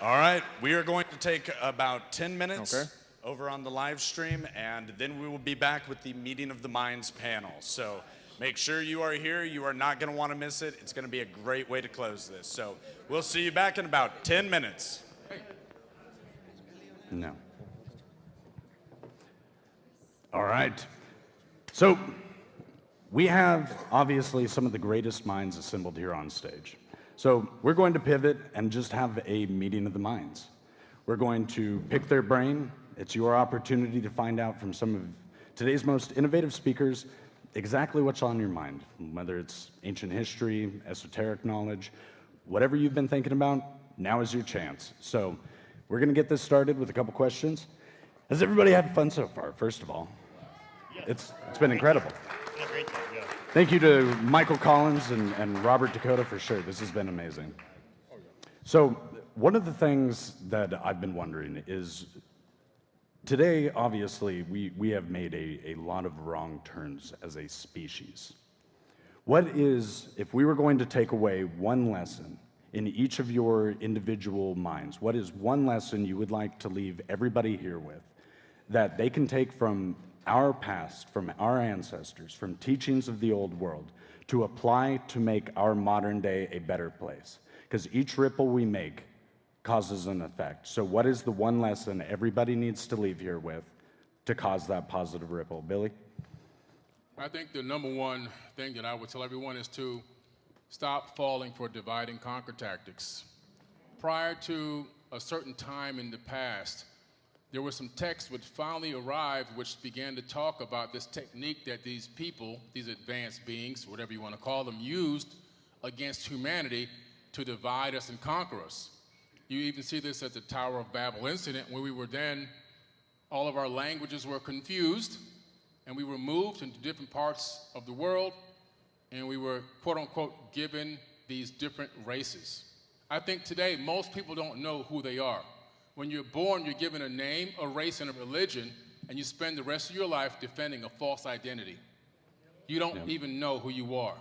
All right, we are going to take about 10 minutes Okay. over on the live stream, and then we will be back with the Meeting of the Minds panel. So make sure you are here. You are not going to want to miss it. It's going to be a great way to close this. So we'll see you back in about 10 minutes. No. All right. So we have obviously some of the greatest minds assembled here on stage. So we're going to pivot and just have a meeting of the minds. We're going to pick their brain. It's your opportunity to find out from some of today's most innovative speakers exactly what's on your mind, whether it's ancient history, esoteric knowledge, whatever you've been thinking about, now is your chance. So we're going to get this started with a couple questions. Has everybody had fun so far, first of all? It's been incredible. Great time, yeah. Thank you to Michael Collins and Robert Dakota for sure. This has been amazing. So one of the things that I've been wondering is, today, obviously, we have made a lot of wrong turns as a species. What is, if we were going to take away one lesson in each of your individual minds, what is one lesson you would like to leave everybody here with that they can take from our past, from our ancestors, from teachings of the old world, to apply to make our modern day a better place? Because each ripple we make causes an effect. So what is the one lesson everybody needs to leave here with to cause that positive ripple? Billy? I think the number one thing that I would tell everyone is to stop falling for divide and conquer tactics. Prior to a certain time in the past, there were some texts which finally arrived which began to talk about this technique that these people, these advanced beings, whatever you want to call them, used against humanity to divide us and conquer us. You even see this at the Tower of Babel incident, where we were then, all of our languages were confused, and we were moved into different parts of the world, and we were, quote unquote, given these different races. I think today most people don't know who they are. When you're born, you're given a name, a race, and a religion, and you spend the rest of your life defending a false identity. You don't even know who you are.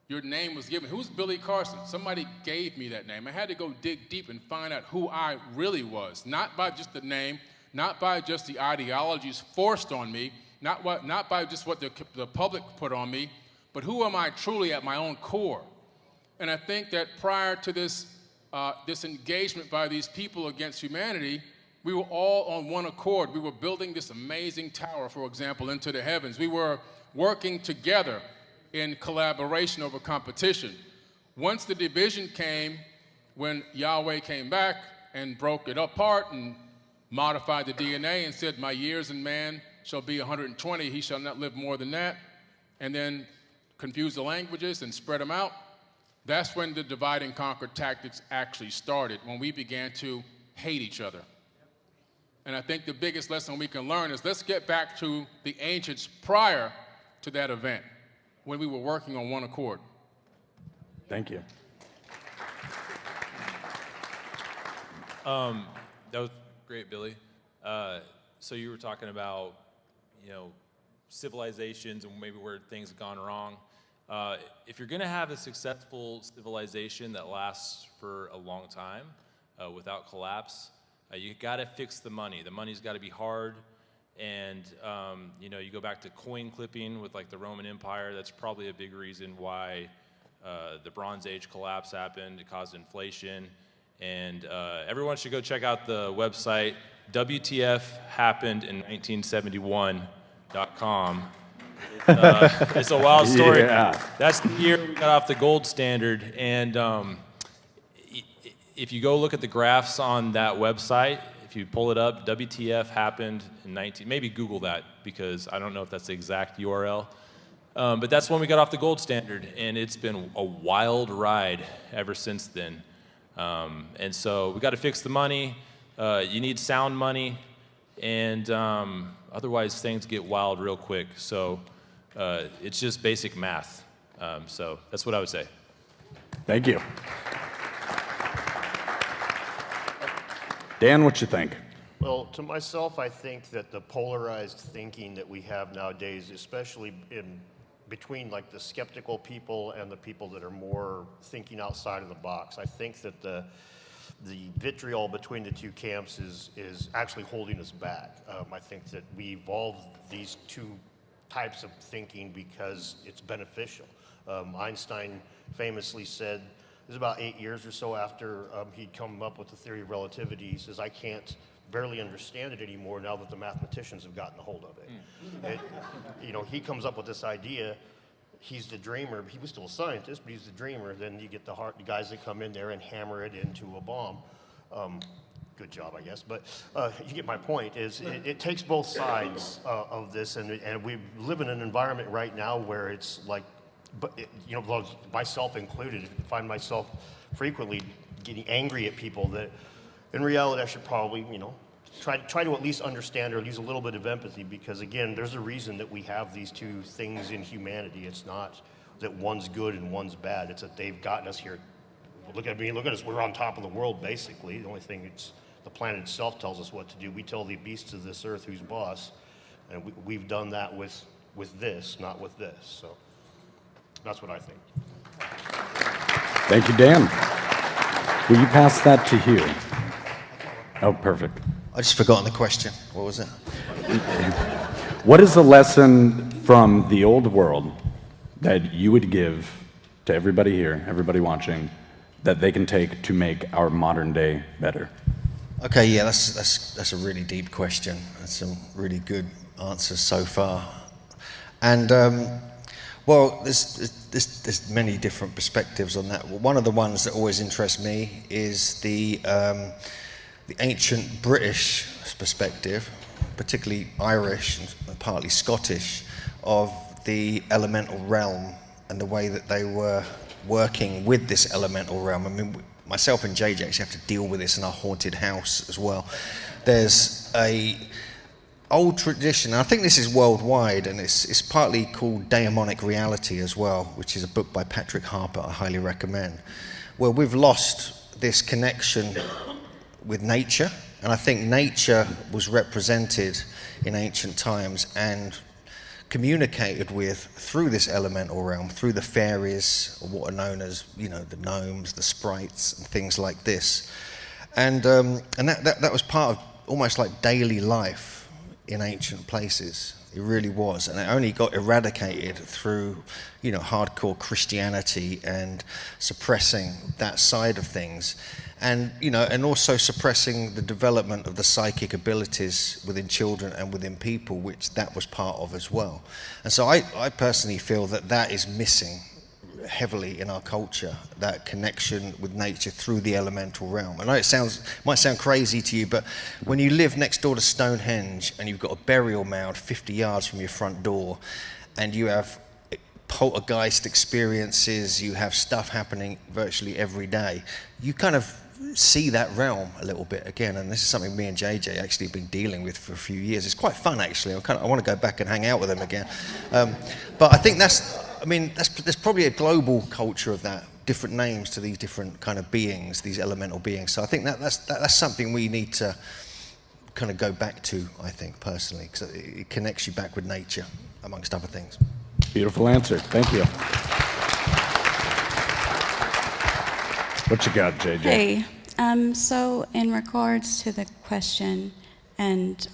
Your name was given. Who's Billy Carson? Somebody gave me that name. I had to go dig deep and find out who I really was, not by just the name, not by just the ideologies forced on me, not by just what the public put on me, but who am I truly at my own core? And I think that prior to this engagement by these people against humanity, we were all on one accord. We were building this amazing tower, for example, into the heavens. We were working together in collaboration over competition. Once the division came, when Yahweh came back and broke it apart and modified the DNA and said, my years in man shall be 120, he shall not live more than that, and then confused the languages and spread them out, that's when the divide and conquer tactics actually started, when we began to hate each other. And I think the biggest lesson we can learn is let's get back to the ancients prior to that event, when we were working on one accord. Thank you. That was great, Billy. So you were talking about, civilizations and maybe where things have gone wrong. If you're going to have a successful civilization that lasts for a long time without collapse, you got to fix the money. The money's got to be hard. And, you go back to coin clipping with like the Roman Empire. That's probably a big reason why the Bronze Age collapse happened. It caused inflation. And everyone should go check out the website, WTFhappenedin1971.com. It's a wild story. Yeah. That's the year we got off the gold standard. And if you go look at the graphs on that website, if you pull it up, WTF happened in maybe Google that, because I don't know if that's the exact URL. But that's when we got off the gold standard, and it's been a wild ride ever since then. And so we got to fix the money. You need sound money, and otherwise things get wild real quick. So it's just basic math. So that's what I would say. Thank you. Dan, what you think? Well, to myself, I think that the polarized thinking that we have nowadays, especially in between like the skeptical people and the people that are more thinking outside of the box, I think that the vitriol between the two camps is actually holding us back. I think that we evolved these two types of thinking because it's beneficial. Einstein famously said, it was about 8 years or so after he'd come up with the theory of relativity, he says, I can't barely understand it anymore now that the mathematicians have gotten a hold of it. And, you know, he comes up with this idea, he's the dreamer, he was still a scientist, but he's the dreamer, then you get the guys that come in there and hammer it into a bomb. Good job, I guess, but you get my point, is it takes both sides of this, and we live in an environment right now where it's like, you know, myself included, I find myself frequently getting angry at people that, in reality, I should probably, you know, try to at least understand or use a little bit of empathy, because again, there's a reason that we have these two things in humanity. It's not that one's good and one's bad. It's that they've gotten us here. Look at me, look at us. We're on top of the world, basically. The only thing it's the planet itself tells us what to do. We tell the beasts of this earth who's boss, and we've done that with this, not with this. So that's what I think. Thank you, Dan. Will you pass that to Hugh? Oh, perfect. I just forgotten the question. What was it? What is a lesson from the old world that you would give to everybody here, everybody watching, that they can take to make our modern day better? Okay, yeah, that's a really deep question. That's some really good answers so far. And well, there's many different perspectives on that. One of the ones that always interests me is the ancient British perspective, particularly Irish and partly Scottish, of the elemental realm and the way that they were working with this elemental realm. I mean, myself and JJ actually have to deal with this in our haunted house as well. There's a old tradition, I think this is worldwide, and it's partly called Daemonic Reality as well, which is a book by Patrick Harper I highly recommend, where we've lost this connection with nature, and I think nature was represented in ancient times and communicated with through this elemental realm, through the fairies, or what are known as, you know, the gnomes, the sprites, and things like this. And that was part of almost like daily life in ancient places. It really was, and it only got eradicated through, you know, hardcore Christianity and suppressing that side of things, and you know, and also suppressing the development of the psychic abilities within children and within people, which that was part of as well. And so I personally feel that is missing heavily in our culture, that connection with nature through the elemental realm. I know it might sound crazy to you, but when you live next door to Stonehenge and you've got a burial mound 50 yards from your front door, and you have poltergeist experiences, you have stuff happening virtually every day, you kind of see that realm a little bit again. And this is something me and JJ actually have been dealing with for a few years. It's quite fun, actually. I want to go back and hang out with them again. But I think there's probably a global culture of that, different names to these different kind of beings, these elemental beings. So I think that's something we need to kind of go back to, I think, personally, because it connects you back with nature, amongst other things. Beautiful answer. Thank you. What you got, JJ? Hey, so in regards to the question and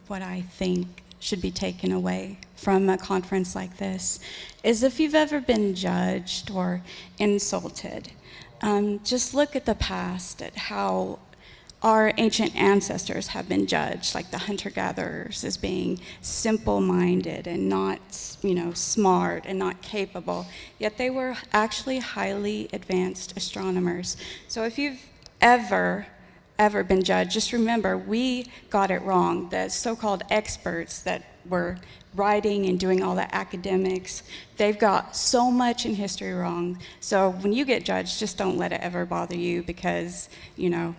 what I think should be taken away from a conference like this is, if you've ever been judged or insulted, just look at the past, at how our ancient ancestors have been judged, like the hunter-gatherers, as being simple-minded and not, you know, smart and not capable, yet they were actually highly advanced astronomers. So if you've ever been judged, just remember, we got it wrong. The so-called experts that were writing and doing all the academics, they've got so much in history wrong. So when you get judged, just don't let it ever bother you, because, you know,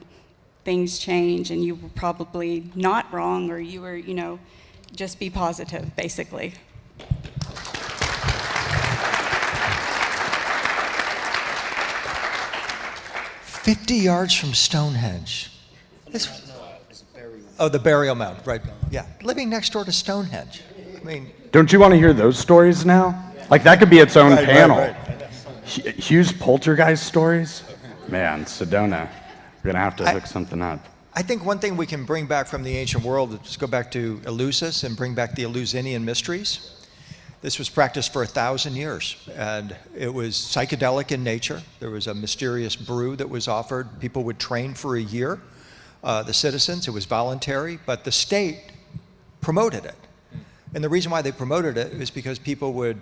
things change and you were probably not wrong, or you were, you know, just be positive, basically. "50 yards from Stonehenge." Oh, the burial mound, right? Yeah, living next door to Stonehenge. I mean, Don't you want to hear those stories now? Like, that could be its own panel. Right. Hugh's poltergeist stories? Man, Sedona. We're going to have to hook something up. I think one thing we can bring back from the ancient world is go back to Eleusis and bring back the Eleusinian Mysteries. This was practiced for 1,000 years, and it was psychedelic in nature. There was a mysterious brew that was offered. People would train for a year, the citizens. It was voluntary, but the state promoted it. And the reason why they promoted it is because people would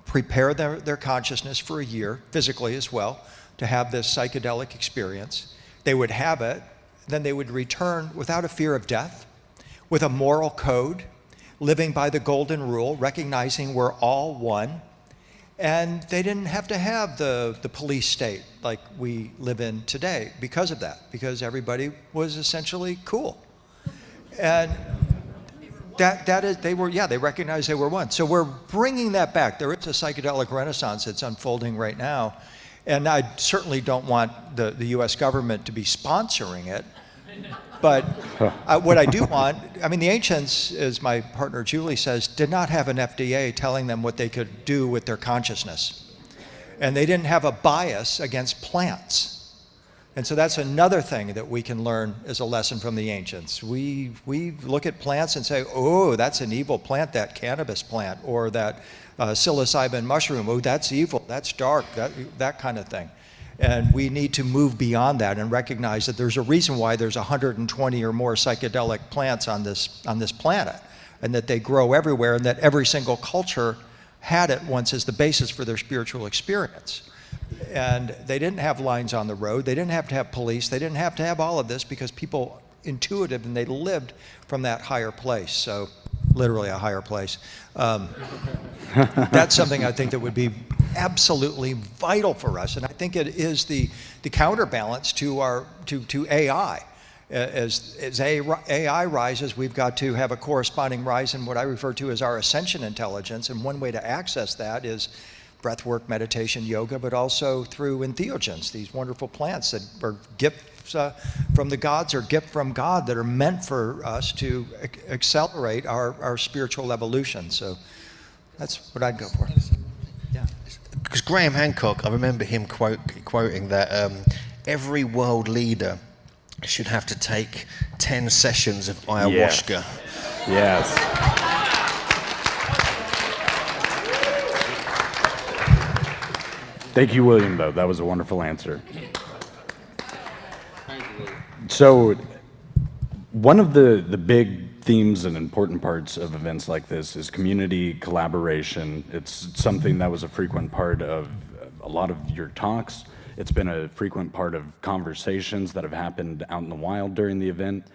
prepare their consciousness for a year, physically as well, to have this psychedelic experience. They would have it, then they would return without a fear of death, with a moral code, living by the golden rule, recognizing we're all one. And they didn't have to have the police state like we live in today because of that, because everybody was essentially cool. And they recognized they were one. So we're bringing that back. There is a psychedelic renaissance that's unfolding right now. And I certainly don't want the US government to be sponsoring it. But what I do want, I mean, the ancients, as my partner Julie says, did not have an FDA telling them what they could do with their consciousness. And they didn't have a bias against plants. And so that's another thing that we can learn as a lesson from the ancients. We look at plants and say, oh, that's an evil plant, that cannabis plant, or that psilocybin mushroom, oh, that's evil, that's dark, that kind of thing. And we need to move beyond that and recognize that there's a reason why there's 120 or more psychedelic plants on this planet, and that they grow everywhere, and that every single culture had it once as the basis for their spiritual experience. And they didn't have lines on the road, they didn't have to have police, they didn't have to have all of this, because people intuitive and they lived from that higher place. So literally a higher place. That's something I think that would be absolutely vital for us, and I think it is the counterbalance to AI. As AI rises, we've got to have a corresponding rise in what I refer to as our ascension intelligence, and one way to access that is breathwork, meditation, yoga, but also through entheogens, these wonderful plants that are gifts from the gods, or gift from God, that are meant for us to accelerate our spiritual evolution. So that's what I'd go for. Yeah. Because Graham Hancock, I remember him quoting that every world leader should have to take 10 sessions of ayahuasca. Yes. Thank you, William, though. That was a wonderful answer. Thank you, William. So, one of the big themes and important parts of events like this is community collaboration. It's something that was a frequent part of a lot of your talks. It's been a frequent part of conversations that have happened out in the wild during the event.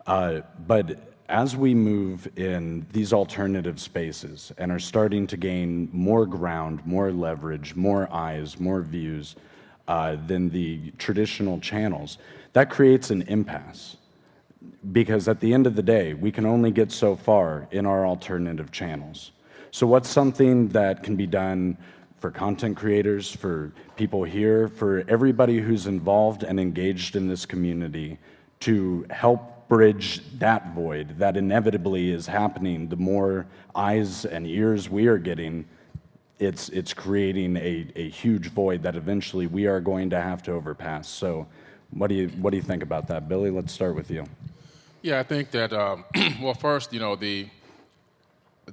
But as we move in these alternative spaces and are starting to gain more ground, more leverage, more eyes, more views than the traditional channels, that creates an impasse. Because at the end of the day, we can only get so far in our alternative channels. So what's something that can be done for content creators, for people here, for everybody who's involved and engaged in this community to help bridge that void that inevitably is happening? The more eyes and ears we are getting, it's creating a huge void that eventually we are going to have to overpass. So what do you think about that? Billy, let's start with you. Yeah, I think that, well, first, you know, the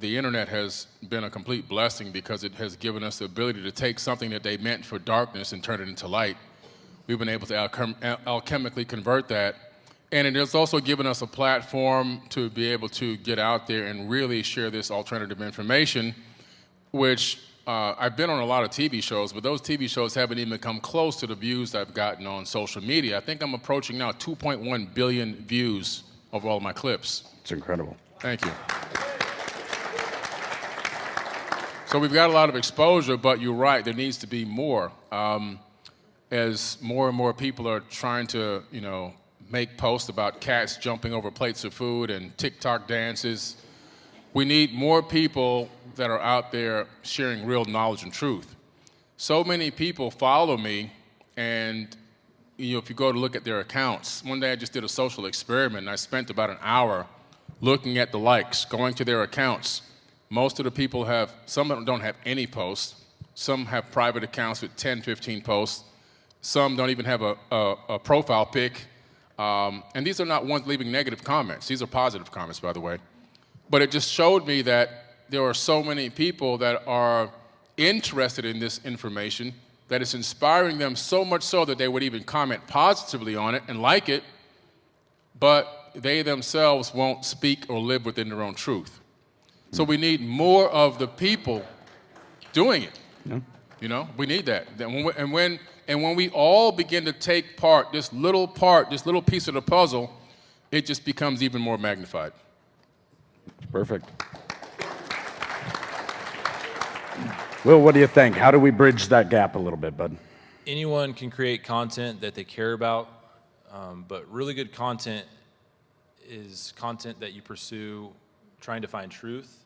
internet has been a complete blessing because it has given us the ability to take something that they meant for darkness and turn it into light. We've been able to alchemically convert that. And it has also given us a platform to be able to get out there and really share this alternative information, which I've been on a lot of TV shows, but those TV shows haven't even come close to the views I've gotten on social media. I think I'm approaching now 2.1 billion views of all of my clips. It's incredible. Thank you. So we've got a lot of exposure, but you're right, there needs to be more. As more and more people are trying to, you know, make posts about cats jumping over plates of food and TikTok dances, we need more people that are out there sharing real knowledge and truth. So many people follow me, and you know, if you go to look at their accounts, one day I just did a social experiment, and I spent about an hour looking at the likes, going to their accounts. Most of the people have, some of them don't have any posts, some have private accounts with 10, 15 posts, some don't even have a profile pic, And these are not ones leaving negative comments. These are positive comments, by the way. But it just showed me that there are so many people that are interested in this information that it's inspiring them so much so that they would even comment positively on it and like it, but they themselves won't speak or live within their own truth. So we need more of the people doing it. Yeah. You know, we need that. And when we all begin to take part, this little piece of the puzzle, it just becomes even more magnified. Perfect. Will, what do you think? How do we bridge that gap a little bit, bud? Anyone can create content that they care about, but really good content is content that you pursue trying to find truth.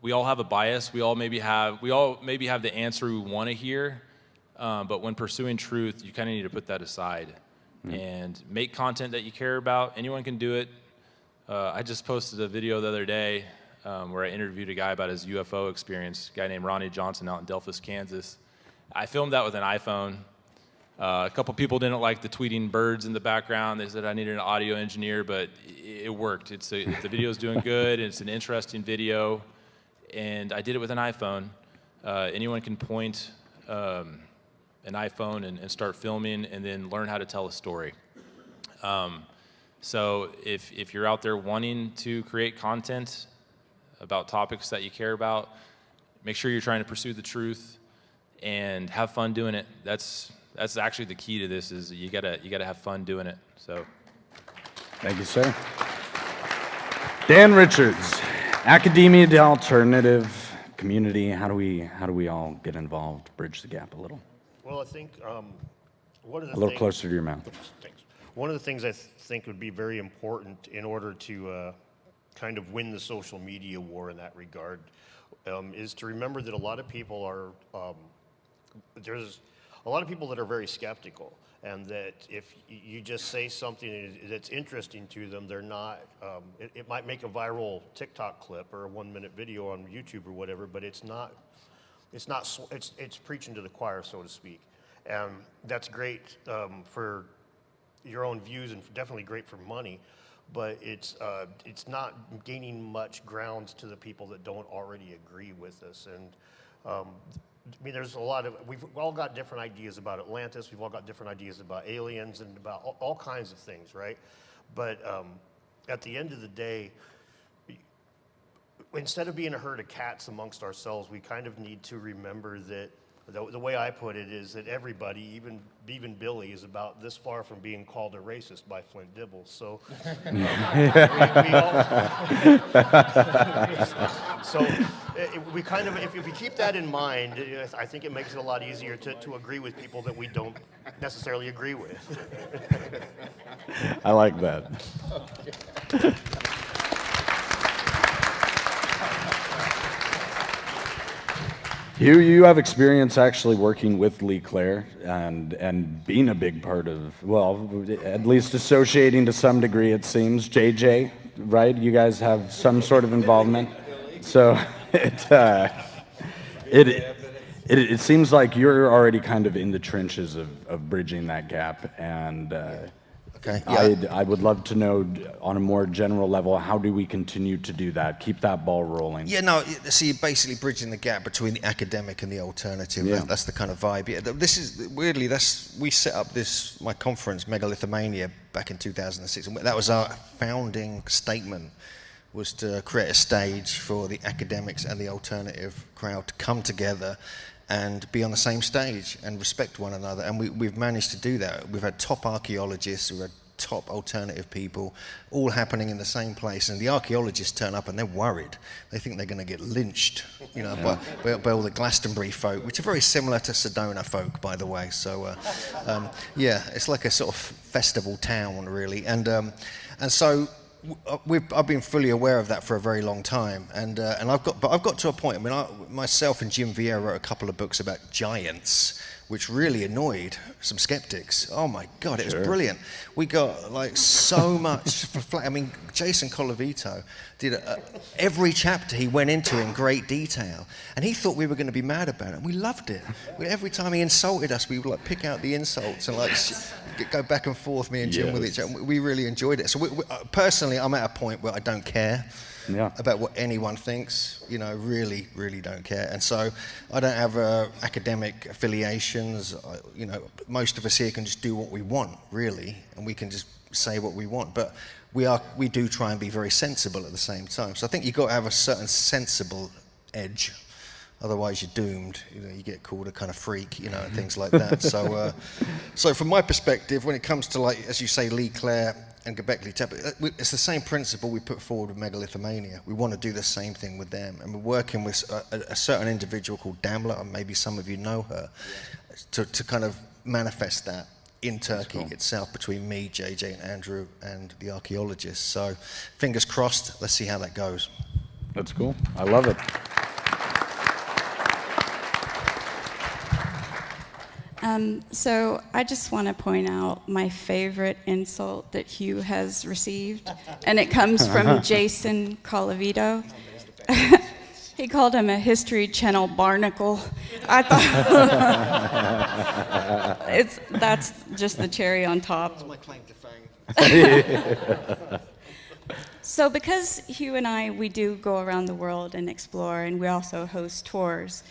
We all have a bias. We all maybe have the answer we want to hear, but when pursuing truth, you kind of need to put that aside and make content that you care about. Anyone can do it. I just posted a video the other day where I interviewed a guy about his UFO experience, a guy named Ronnie Johnson out in Delphus, Kansas. I filmed that with an iPhone. A couple people didn't like the tweeting birds in the background. They said I needed an audio engineer, but it worked. The video's doing good. It's an interesting video, and I did it with an iPhone. Anyone can point an iPhone and start filming and then learn how to tell a story. So if you're out there wanting to create content about topics that you care about, make sure you're trying to pursue the truth and have fun doing it. That's actually the key to this, is you gotta have fun doing it. So Thank you, sir. Dan Richards, academia to alternative community. How do we all get involved, bridge the gap a little? Well, I think one of the A little things, closer to your mouth. Thanks. One of the things I think would be very important in order to kind of win the social media war in that regard is to remember that a lot of people are, there's a lot of people that are very skeptical, and that if you just say something that's interesting to them, they're not, it might make a viral TikTok clip or a 1-minute video on YouTube or whatever, but it's preaching to the choir, so to speak. And that's great for your own views and definitely great for money, but it's not gaining much ground to the people that don't already agree with us. And I mean, there's a lot of, we've all got different ideas about Atlantis, we've all got different ideas about aliens and about all kinds of things, right? But at the end of the day, instead of being a herd of cats amongst ourselves, we kind of need to remember that the way I put it is that everybody, even Billy, is about this far from being called a racist by Flint Dibble. So, we kind of, if we keep that in mind, I think it makes it a lot easier to agree with people that we don't necessarily agree with. I like that. Hugh, you have experience actually working with Lee Clare and being a big part of, well, at least associating to some degree, it seems. JJ, right? You guys have some sort of involvement. So it seems like you're already kind of in the trenches of bridging that gap. And Okay, yeah. I would love to know, on a more general level, how do we continue to do that, keep that ball rolling? Yeah, no, see, basically bridging the gap between the academic and the alternative. Yeah. That's the kind of vibe. Yeah, this is, weirdly, we set up my conference, Megalithic Mania, back in 2006. And that was our founding statement, was to create a stage for the academics and the alternative crowd to come together and be on the same stage and respect one another. And we've managed to do that. We've had top archaeologists, we've had top alternative people, all happening in the same place. And the archaeologists turn up and they're worried. They think they're going to get lynched, you know, by all the Glastonbury folk, which are very similar to Sedona folk, by the way. So, yeah, it's like a sort of festival town, really. And so I've been fully aware of that for a very long time, and I've got to a point. I mean, myself and Jim Vieira wrote a couple of books about giants, which really annoyed some skeptics. Oh my God, it was brilliant. We got like so much, I mean, Jason Colavito did every chapter he went into in great detail, and he thought we were going to be mad about it, and we loved it. Every time he insulted us, we would like pick out the insults and like go back and forth, me and Jim, with each other. We really enjoyed it. So personally, I'm at a point where I don't care about what anyone thinks, you know, really, really don't care. And so I don't have academic affiliations. You know, most of us here can just do what we want, really, and we can just say what we want. But we do try and be very sensible at the same time. So I think you've got to have a certain sensible edge. Otherwise, you're doomed. You know, you get called a kind of freak, you know, and things like that. So, so from my perspective, when it comes to, like, as you say, Lee Clare and Göbekli Tepe, it's the same principle we put forward with Megalithic Mania. We want to do the same thing with them, and we're working with a certain individual called Damla, and maybe some of you know her, to kind of manifest that in Turkey itself between me, JJ, and Andrew, and the archaeologists. So, fingers crossed. Let's see how that goes. That's cool. I love it. So I just want to point out my favorite insult that Hugh has received, and it comes from Jason Colavito. He called him a History Channel barnacle. I thought that's just the cherry on top. That's my claim to fame. So because Hugh and I, we do go around the world and explore, and we also host tours,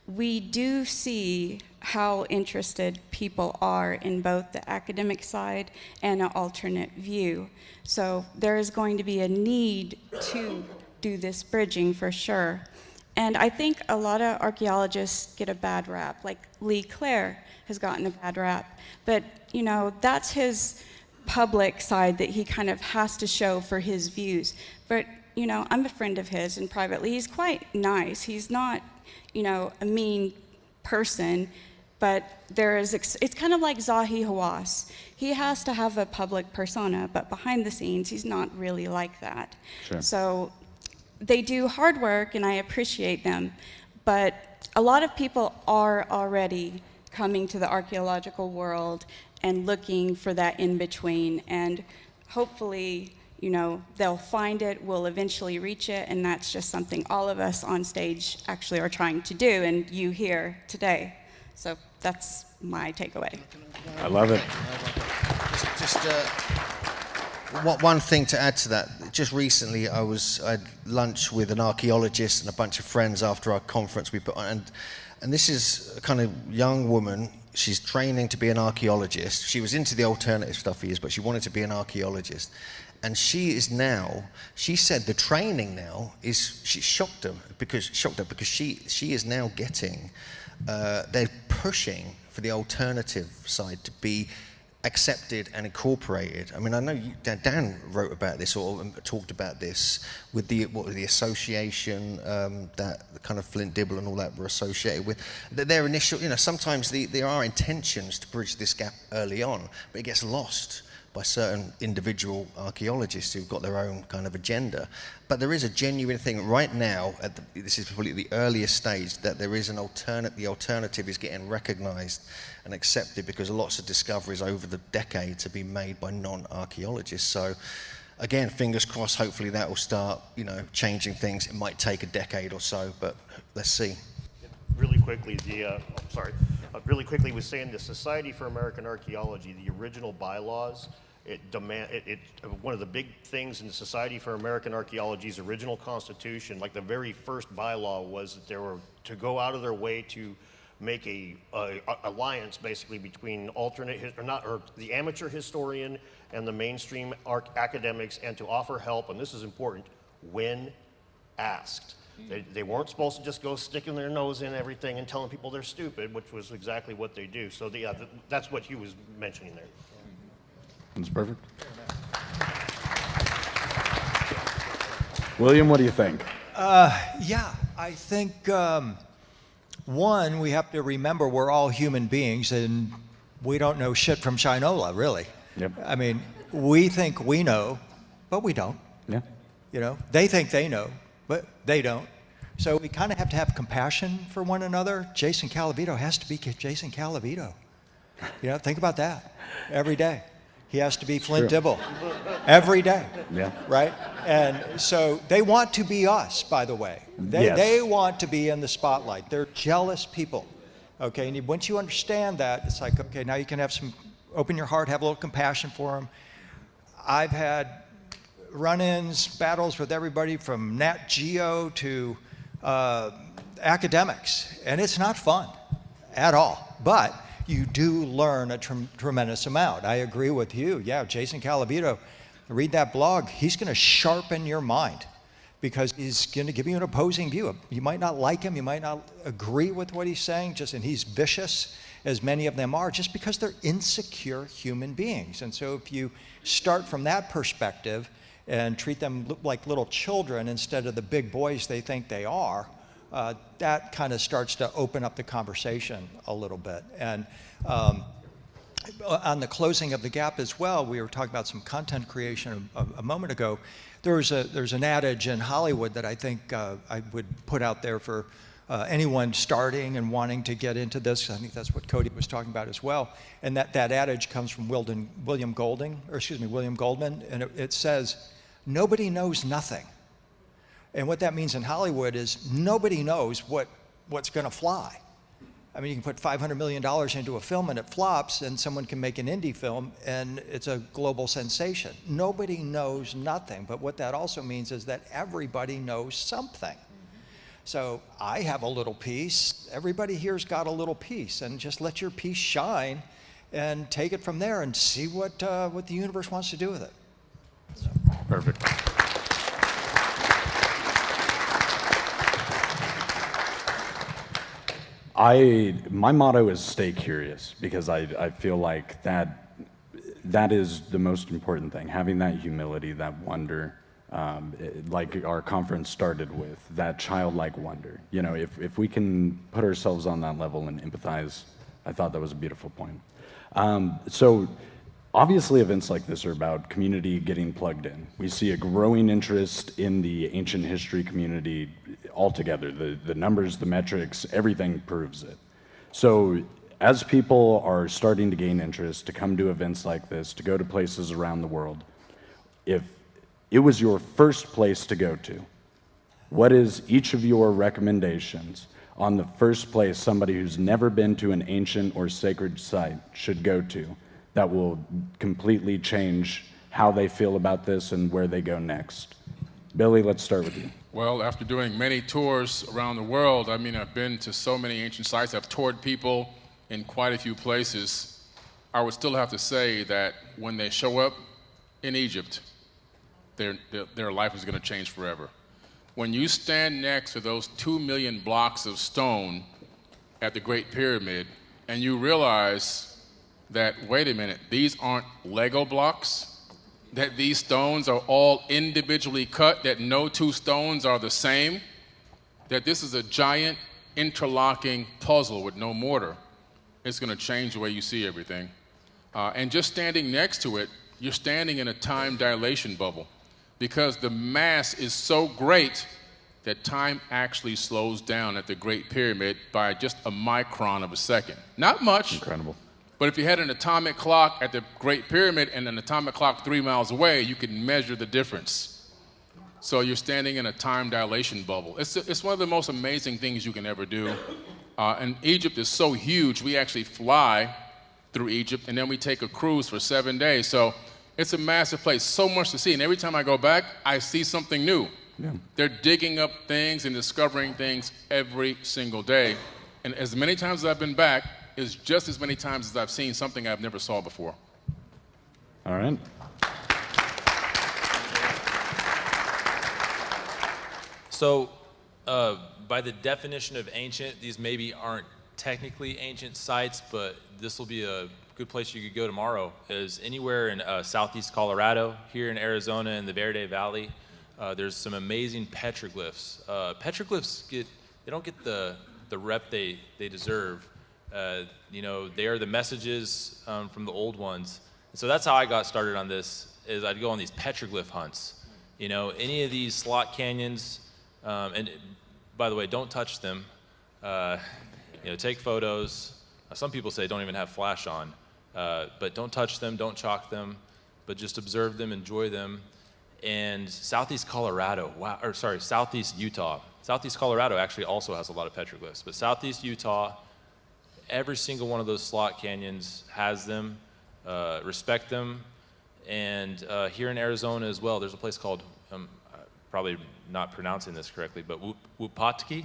we do see how interested people are in both the academic side and an alternate view. So there is going to be a need to do this bridging for sure. And I think a lot of archaeologists get a bad rap, like Lee Clare has gotten a bad rap. But, you know, that's his public side that he kind of has to show for his views. But, you know, I'm a friend of his, and privately he's quite nice. He's not, you know, a mean person, but it's kind of like Zahi Hawass. He has to have a public persona, but behind the scenes, he's not really like that. Sure. So they do hard work, and I appreciate them, but a lot of people are already coming to the archaeological world and looking for that in-between, and hopefully, you know, they'll find it, we'll eventually reach it, and that's just something all of us on stage actually are trying to do, and you here today. So that's my takeaway. I love it. One thing to add to that, just recently I had lunch with an archaeologist and a bunch of friends after our conference we put on, and this is a kind of young woman. She's training to be an archaeologist. She was into the alternative stuff for years, but she wanted to be an archaeologist. And she said the training now she shocked her because she is now getting, they're pushing for the alternative side to be accepted and incorporated. I mean, I know Dan wrote about this or talked about this with the association that the kind of Flint Dibble and all that were associated with. Their initial, you know, sometimes there are intentions to bridge this gap early on, but it gets lost by certain individual archaeologists who've got their own kind of agenda. But there is a genuine thing right now, this is probably the earliest stage, that there is the alternative is getting recognized and accepted because lots of discoveries over the decades have been made by non-archaeologists. So again, fingers crossed, hopefully that will start, you know, changing things. It might take a decade or so, but let's see. Really quickly, really quickly, was saying the Society for American Archaeology, the original bylaws, one of the big things in the Society for American Archaeology's original constitution, like the very first bylaw, was that they were to go out of their way to make a alliance basically between the amateur historian and the mainstream academics, and to offer help, and this is important, when asked. They weren't supposed to just go sticking their nose in everything and telling people they're stupid, which was exactly what they do. So that's what Hugh was mentioning there. That's perfect. William, what do you think? Yeah, I think, one, we have to remember we're all human beings, and we don't know shit from Shinola, really. Yep. I mean, we think we know, but we don't. Yeah. You know, they think they know, but they don't. So we kind of have to have compassion for one another. Jason Calavito has to be Jason Calavito. You know, think about that every day. He has to be Flint Dibble every day. Yeah. Right? And so they want to be us, by the way. They want to be in the spotlight. They're jealous people. Okay, and once you understand that, it's like, okay, now you can open your heart, have a little compassion for them. I've had run-ins, battles with everybody from Nat Geo to academics, and it's not fun at all. But you do learn a tremendous amount. I agree with you. Yeah, Jason Calavito, read that blog. He's going to sharpen your mind because he's going to give you an opposing view. You might not like him. You might not agree with what he's saying. And he's vicious, as many of them are, just because they're insecure human beings. And so if you start from that perspective and treat them like little children instead of the big boys they think they are, that kind of starts to open up the conversation a little bit. And on the closing of the gap as well, we were talking about some content creation a moment ago. There's an adage in Hollywood that I think I would put out there for anyone starting and wanting to get into this. I think that's what Cody was talking about as well. And that adage comes from William Goldman, and it says, "Nobody knows nothing." And what that means in Hollywood is nobody knows what's going to fly. I mean, you can put $500 million into a film and it flops, and someone can make an indie film and it's a global sensation. Nobody knows nothing, but what that also means is that everybody knows something. So I have a little piece. Everybody here's got a little piece, and just let your piece shine and take it from there and see what the universe wants to do with it. So. Perfect. My motto is stay curious, because I feel like that is the most important thing, having that humility, that wonder, like our conference started with, that childlike wonder. You know, if we can put ourselves on that level and empathize, I thought that was a beautiful point. So obviously events like this are about community getting plugged in. We see a growing interest in the ancient history community altogether. The numbers, the metrics, everything proves it. So as people are starting to gain interest, to come to events like this, to go to places around the world, if it was your first place to go to, what is each of your recommendations on the first place somebody who's never been to an ancient or sacred site should go to that will completely change how they feel about this and where they go next? Billy, let's start with you. Well, after doing many tours around the world, I mean, I've been to so many ancient sites, I've toured people in quite a few places. I would still have to say that when they show up in Egypt, their life is going to change forever. When you stand next to those 2 million blocks of stone at the Great Pyramid, and you realize that, wait a minute, these aren't Lego blocks, that these stones are all individually cut, that no two stones are the same, that this is a giant interlocking puzzle with no mortar, it's going to change the way you see everything. And just standing next to it, you're standing in a time dilation bubble, because the mass is so great that time actually slows down at the Great Pyramid by just a micron of a second. Not much. Incredible. But if you had an atomic clock at the Great Pyramid and an atomic clock 3 miles away, you could measure the difference. So you're standing in a time dilation bubble. It's one of the most amazing things you can ever do. And Egypt is so huge, we actually fly through Egypt, and then we take a cruise for 7 days. So it's a massive place, so much to see. And every time I go back, I see something new. Yeah. They're digging up things and discovering things every single day. And as many times as I've been back, is just as many times as I've seen something I've never saw before. All right. So, by the definition of ancient, these maybe aren't technically ancient sites, but this will be a good place you could go tomorrow. Is anywhere in southeast Colorado, here in Arizona in the Verde Valley, there's some amazing petroglyphs. Petroglyphs they don't get the rep they deserve. You know, they are the messages from the old ones. So that's how I got started on this, is I'd go on these petroglyph hunts. You know, any of these slot canyons, and by the way, don't touch them. Take photos. Some people say don't even have flash on, but don't touch them, don't chalk them, but just observe them, enjoy them. And Southeast Colorado, Southeast Utah. Southeast Colorado actually also has a lot of petroglyphs, but Southeast Utah, every single one of those slot canyons has them. Respect them. And here in Arizona as well, there's a place called, probably not pronouncing this correctly, but Wupatki?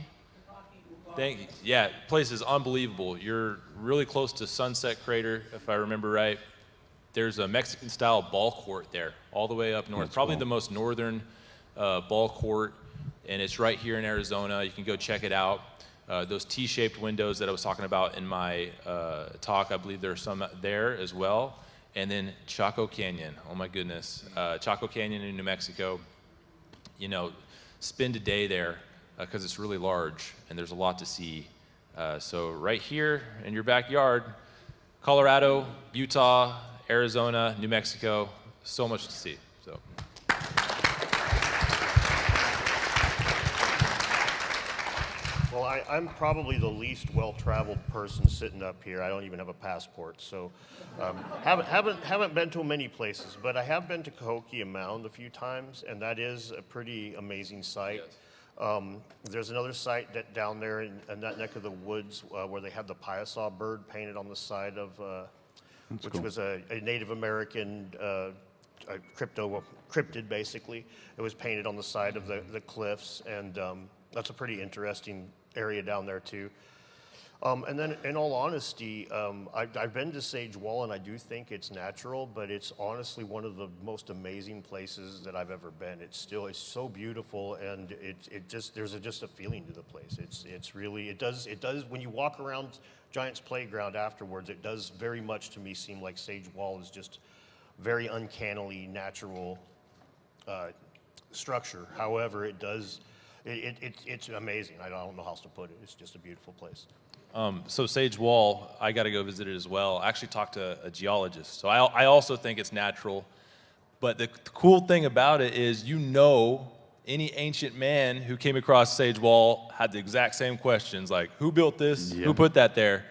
Thank you. Yeah, place is unbelievable. You're really close to Sunset Crater, if I remember right. There's a Mexican-style ball court there, all the way up north. That's probably cool. the most northern ball court, and it's right here in Arizona. You can go check it out. Those T-shaped windows that I was talking about in my talk, I believe there are some there as well. And then Chaco Canyon, oh my goodness. Chaco Canyon in New Mexico, spend a day there because it's really large and there's a lot to see. So right here in your backyard, Colorado, Utah, Arizona, New Mexico, so much to see. So. Well, I'm probably the least well-traveled person sitting up here. I don't even have a passport, so haven't been to many places. But I have been to Cahokia Mound a few times, and that is a pretty amazing site. Yes. There's another site down there in that neck of the woods where they have the Piasa bird painted on the side of, which was a Native American cryptid, basically. It was painted on the side of the cliffs, and that's a pretty interesting area down there too. And then, in all honesty, I've been to Sage Wall, and I do think it's natural, but it's honestly one of the most amazing places that I've ever been. It's so beautiful, and there's just a feeling to the place. It does when you walk around Giant's Playground afterwards, it does very much to me seem like Sage Wall is just very uncannily natural structure. However, it's amazing. I don't know how else to put it. It's just a beautiful place. So Sage Wall, I got to go visit it as well. I actually talked to a geologist. So I also think it's natural. But the cool thing about it is, any ancient man who came across Sage Wall had the exact same questions, like, who built this? Yeah. Who put that there?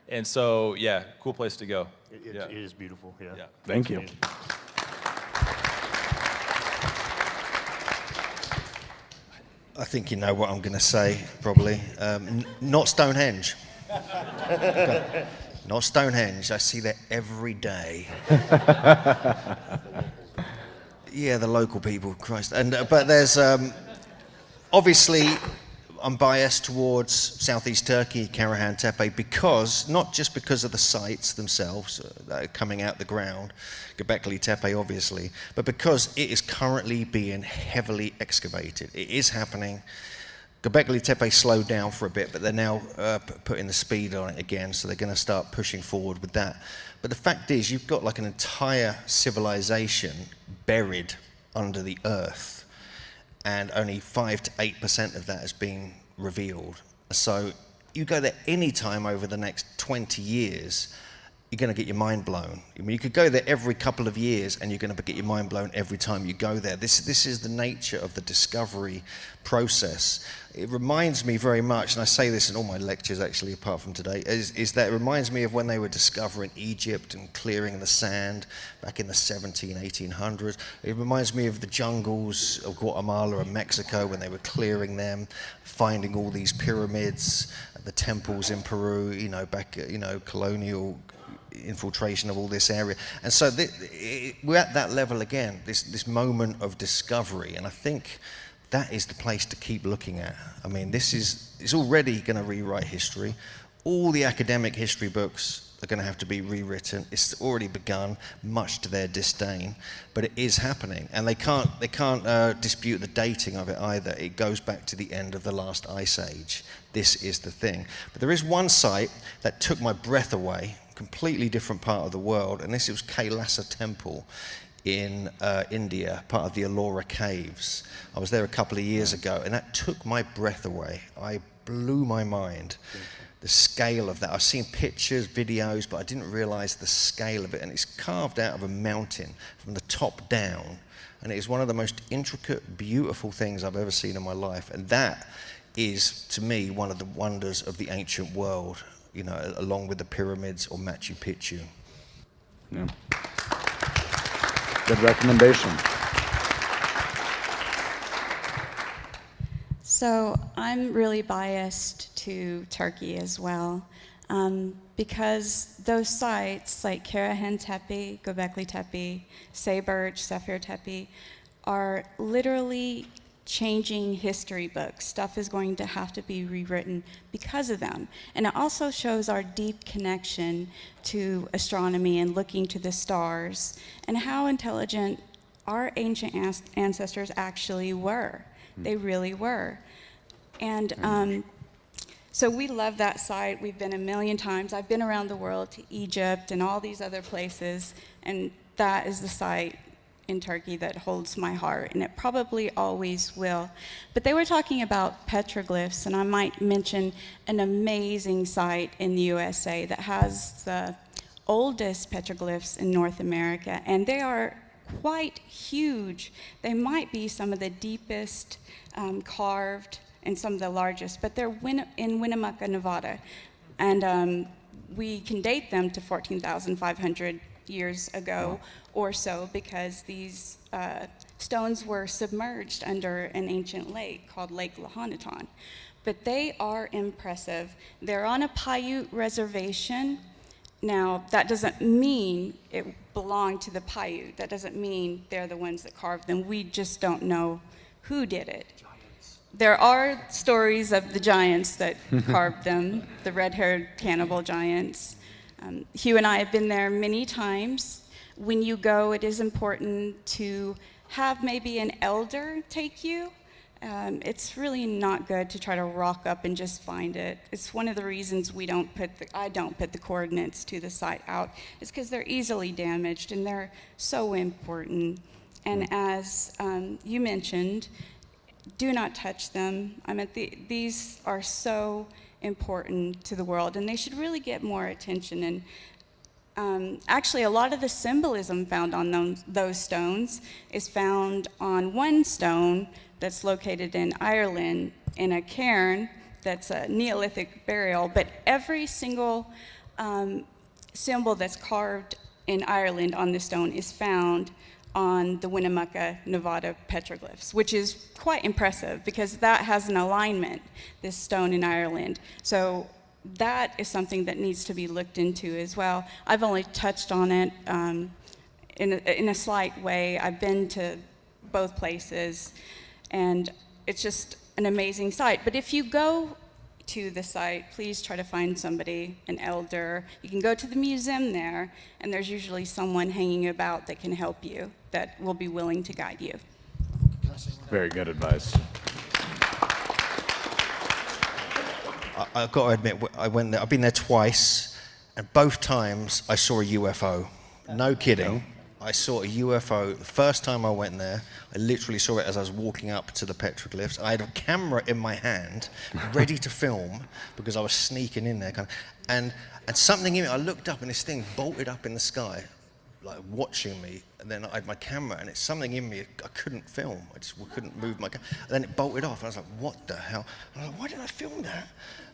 And so, yeah, cool place to go. It is beautiful, yeah. Thank you. Amazing. I think you know what I'm going to say, probably. Not Stonehenge. Not Stonehenge. I see that every day. Yeah, the local people, Christ. But there's obviously, I'm biased towards Southeast Turkey, Karahan, Tepe, not just because of the sites themselves that are coming out the ground, Göbekli Tepe obviously, but because it is currently being heavily excavated. It is happening. Göbekli Tepe slowed down for a bit, but they're now putting the speed on it again, so they're going to start pushing forward with that. But the fact is, you've got like an entire civilization buried under the earth, and only 5 to 8% of that has been revealed. So you go there any time over the next 20 years, you're going to get your mind blown. I mean, you could go there every couple of years and you're going to get your mind blown every time you go there. This is the nature of the discovery process. It reminds me very much, and I say this in all my lectures actually apart from today, is that it reminds me of when they were discovering Egypt and clearing the sand back in the 1800s. It reminds me of the jungles of Guatemala and Mexico when they were clearing them, finding all these pyramids, the temples in Peru, colonial infiltration of all this area. And so we're at that level again, this moment of discovery, and I think that is the place to keep looking at. I mean, it's already going to rewrite history. All the academic history books are going to have to be rewritten. It's already begun, much to their disdain, but it is happening, and they can't dispute the dating of it either. It goes back to the end of the last ice age. This is the thing. But there is one site that took my breath away, completely different part of the world, and this was Kailasa Temple in India, part of the Ellora Caves. I was there a couple of years ago, and that took my breath away. I blew my mind. The scale of that. I've seen pictures, videos, but I didn't realize the scale of it, and it's carved out of a mountain from the top down, and it is one of the most intricate, beautiful things I've ever seen in my life, and that is, to me, one of the wonders of the ancient world, you know, along with the pyramids or Machu Picchu. Yeah. Good recommendation. So I'm really biased to Turkey as well, because those sites like Karahan Tepe, Göbekli Tepe, Sayburç, Sefir Tepe are literally changing history books. Stuff is going to have to be rewritten because of them. And it also shows our deep connection to astronomy and looking to the stars and how intelligent our ancient ancestors actually were. They really were. And so we love that site. We've been a million times. I've been around the world to Egypt and all these other places, and that is the site in Turkey that holds my heart, and it probably always will. But they were talking about petroglyphs, and I might mention an amazing site in the USA that has the oldest petroglyphs in North America, and they are quite huge. They might be some of the deepest carved and some of the largest, but they're in Winnemucca, Nevada. And we can date them to 14,500 years ago or so, because these stones were submerged under an ancient lake called Lake Lahontan. But they are impressive. They're on a Paiute reservation. Now, that doesn't mean it belonged to the Paiute. That doesn't mean they're the ones that carved them. We just don't know who did it. There are stories of the giants that carved them, the red-haired cannibal giants. Hugh and I have been there many times. When you go, it is important to have maybe an elder take you. It's really not good to try to rock up and just find it. It's one of the reasons I don't put the coordinates to the site out. It's because they're easily damaged and they're so important. And as you mentioned, do not touch them. I mean, these are so important to the world, and they should really get more attention. And actually, a lot of the symbolism found on those stones is found on one stone that's located in Ireland in a cairn that's a Neolithic burial, but every single symbol that's carved in Ireland on the stone is found on the Winnemucca, Nevada petroglyphs, which is quite impressive because that has an alignment, this stone in Ireland. So that is something that needs to be looked into as well. I've only touched on it in a slight way. I've been to both places, and it's just an amazing site. But if you go to the site, please try to find somebody, an elder. You can go to the museum there, and there's usually someone hanging about that can help you, that will be willing to guide you. Very good advice. I've got to admit, I went there. I've been there twice, and both times I saw a UFO. No kidding. I saw a UFO. The first time I went there, I literally saw it as I was walking up to the petroglyphs. I had a camera in my hand, ready to film, because I was sneaking in there. And something in me, I looked up and this thing bolted up in the sky, like watching me. And then I had my camera, and it's something in me, I couldn't film. I just couldn't move my camera. And then it bolted off, and I was like, what the hell? And I was like, why did I film that?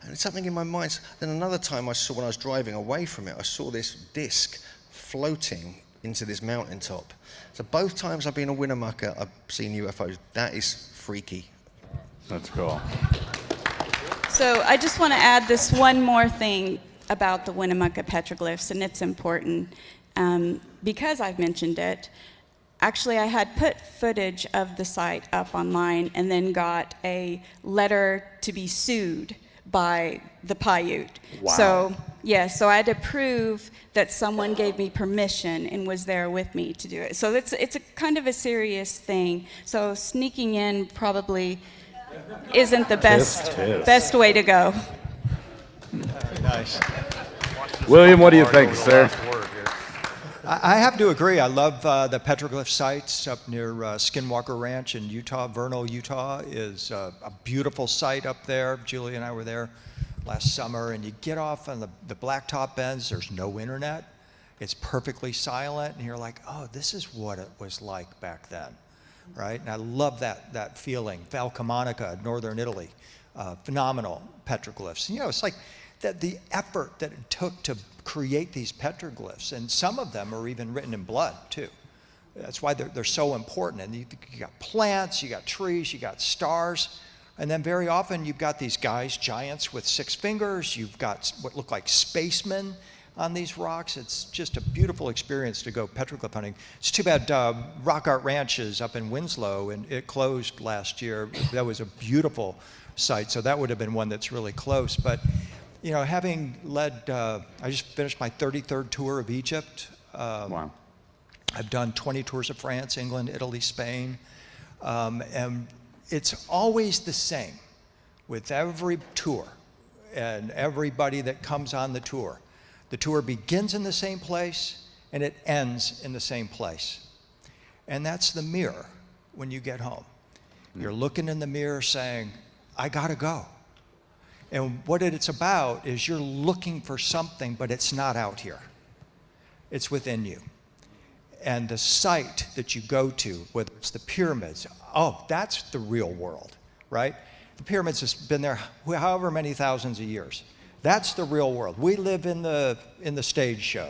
And it's something in my mind. Then another time I saw, when I was driving away from it, I saw this disc floating into this mountaintop. So both times I've been to Winnemucca, I've seen UFOs. That is freaky. That's cool. So I just want to add this one more thing about the Winnemucca petroglyphs, and it's important. Because I've mentioned it, actually I had put footage of the site up online and then got a letter to be sued by the Paiute. Wow. So, yeah, so I had to prove that someone gave me permission and was there with me to do it. So it's a kind of a serious thing. So sneaking in probably isn't the best way to go. Nice. William, what do you think, sir? I have to agree. I love the petroglyph sites up near Skinwalker Ranch in Utah. Vernal, Utah is a beautiful site up there. Julie and I were there last summer, and you get off on the blacktop bends. There's no internet. It's perfectly silent, and you're like, oh, this is what it was like back then, right? And I love that feeling. Val Camonica, northern Italy. phenomenal petroglyphs. You know, it's like the effort that it took to create these petroglyphs, and some of them are even written in blood too. That's why they're so important. And you got plants, you got trees, you got stars, and then very often you've got these guys, giants with 6 fingers. You've got what look like spacemen on these rocks. It's just a beautiful experience to go petroglyph hunting. It's too bad Rock Art Ranch is up in Winslow, and it closed last year. That was a beautiful site, so that would have been one that's really close. But you know, having led, I just finished my 33rd tour of Egypt. Wow. I've done 20 tours of France, England, Italy, Spain, and it's always the same with every tour and everybody that comes on the tour. The tour begins in the same place and it ends in the same place. And that's the mirror when you get home. You're looking in the mirror saying, I gotta go. And what it's about is you're looking for something, but it's not out here. It's within you. And the site that you go to, whether it's the pyramids, oh, that's the real world, right? The pyramids has been there however many thousands of years. That's the real world. We live in the stage show.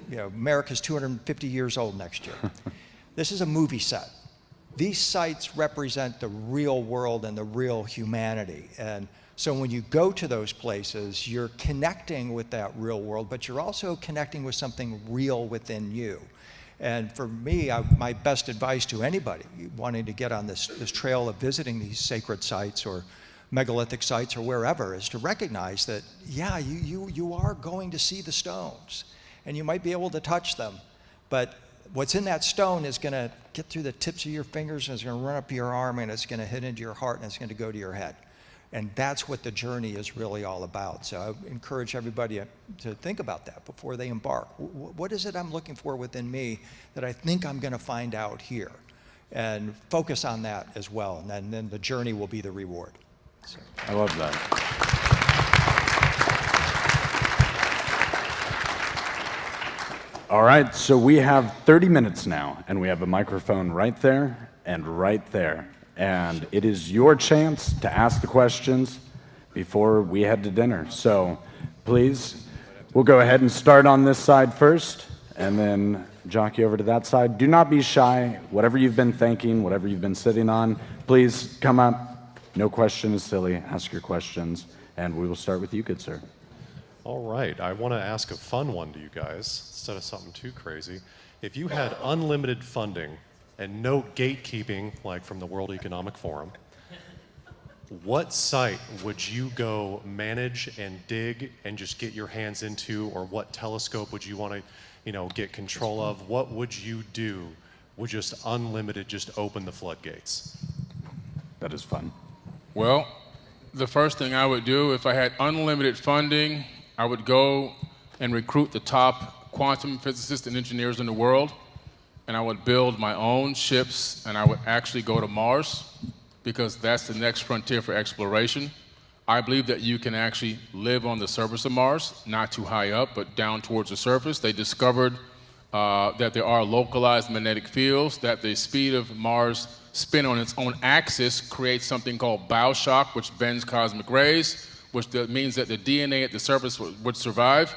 You know, America's 250 years old next year. This is a movie set. These sites represent the real world and the real humanity. And so when you go to those places, you're connecting with that real world, but you're also connecting with something real within you. And for me, my best advice to anybody wanting to get on this trail of visiting these sacred sites or megalithic sites or wherever is to recognize that, yeah, you are going to see the stones and you might be able to touch them, but what's in that stone is going to get through the tips of your fingers and it's going to run up your arm and it's going to hit into your heart and it's going to go to your head. And that's what the journey is really all about. So I encourage everybody to think about that before they embark. What is it I'm looking for within me that I think I'm going to find out here? And focus on that as well. And then the journey will be the reward. So. I love that. All right, so we have 30 minutes now, and we have a microphone right there and right there. And it is your chance to ask the questions before we head to dinner. So please, we'll go ahead and start on this side first, and then jockey over to that side. Do not be shy. Whatever you've been thinking, whatever you've been sitting on, please come up. No question is silly. Ask your questions, and we will start with you, good sir. All right, I want to ask a fun one to you guys, instead of something too crazy. If you had unlimited funding and no gatekeeping, like from the World Economic Forum, what site would you go manage and dig and just get your hands into, or what telescope would you want to, get control of? What would you do with just unlimited, just open the floodgates? That is fun. Well, the first thing I would do if I had unlimited funding, I would go and recruit the top quantum physicists and engineers in the world, and I would build my own ships, and I would actually go to Mars, because that's the next frontier for exploration. I believe that you can actually live on the surface of Mars, not too high up, but down towards the surface. They discovered that there are localized magnetic fields, that the speed of Mars' spin on its own axis creates something called bow shock, which bends cosmic rays, which means that the DNA at the surface would survive.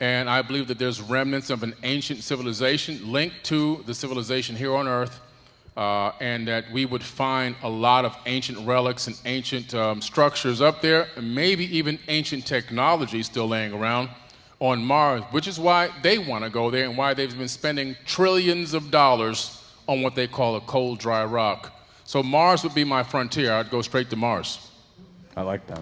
And I believe that there's remnants of an ancient civilization linked to the civilization here on Earth, and that we would find a lot of ancient relics and ancient structures up there, and maybe even ancient technology still laying around on Mars, which is why they want to go there and why they've been spending trillions of dollars on what they call a cold, dry rock. So Mars would be my frontier. I'd go straight to Mars. I like that.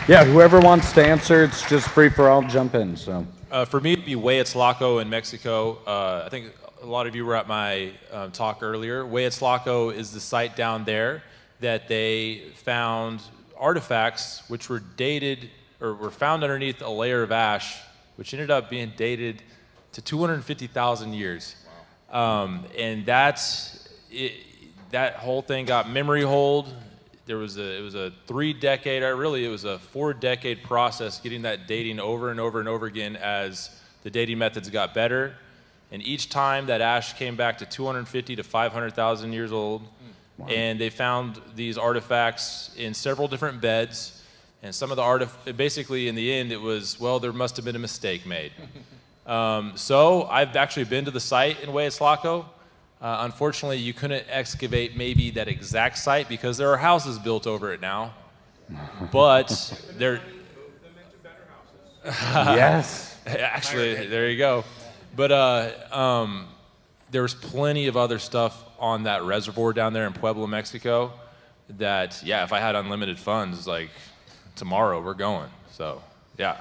Yeah, whoever wants to answer, it's just free for all, jump in. So For me, it'd be Hueyatlaco in Mexico. I think a lot of you were at my talk earlier. Hueyatlaco is the site down there that they found artifacts which were dated, or were found underneath a layer of ash, which ended up being dated to 250,000 years. And that's it, that whole thing got memory hold. It was a 3-decade, really it was a 4-decade process getting that dating over and over and over again as the dating methods got better. And each time that ash came back to 250 to 500,000 years old, And they found these artifacts in several different beds. And some of the basically in the end, it was, well, there must have been a mistake made. So I've actually been to the site in Huehuetlacco. Unfortunately, you couldn't excavate maybe that exact site because there are houses built over it now. But there... Yes. Actually, there you go. But there's plenty of other stuff on that reservoir down there in Puebla, Mexico, that, yeah, if I had unlimited funds, like, tomorrow we're going. So, yeah.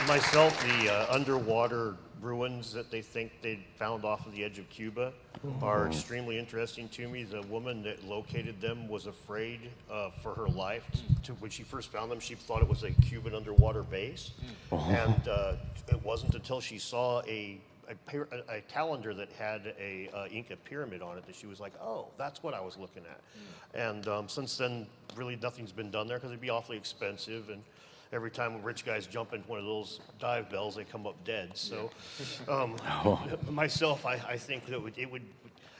Myself, the underwater ruins that they think they found off of the edge of Cuba are extremely interesting to me. The woman that located them was afraid for her life. When she first found them, she thought it was a Cuban underwater base. And it wasn't until she saw a calendar that had a Inca pyramid on it that she was like, oh, that's what I was looking at. And since then, really nothing's been done there because it'd be awfully expensive. And every time rich guys jump into one of those dive bells, they come up dead. So, myself, I think that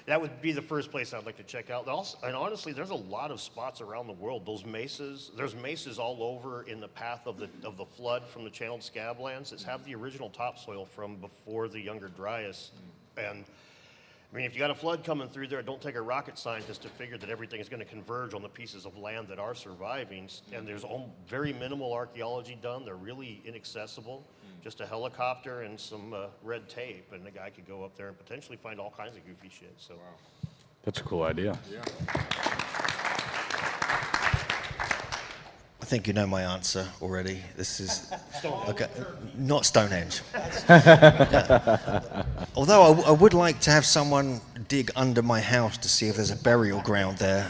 that would be the first place I'd like to check out. And honestly, there's a lot of spots around the world. Those mesas, there's mesas all over in the path of the flood from the channeled scablands that have the original topsoil from before the Younger Dryas. And I mean, if you got a flood coming through there, don't take a rocket scientist to figure that everything is going to converge on the pieces of land that are surviving. And there's very minimal archaeology done. They're really inaccessible. Just a helicopter and some red tape, and the guy could go up there and potentially find all kinds of goofy shit. So, That's a cool idea. Yeah. I think you know my answer already. This is okay, not Stonehenge. Although I would like to have someone dig under my house to see if there's a burial ground there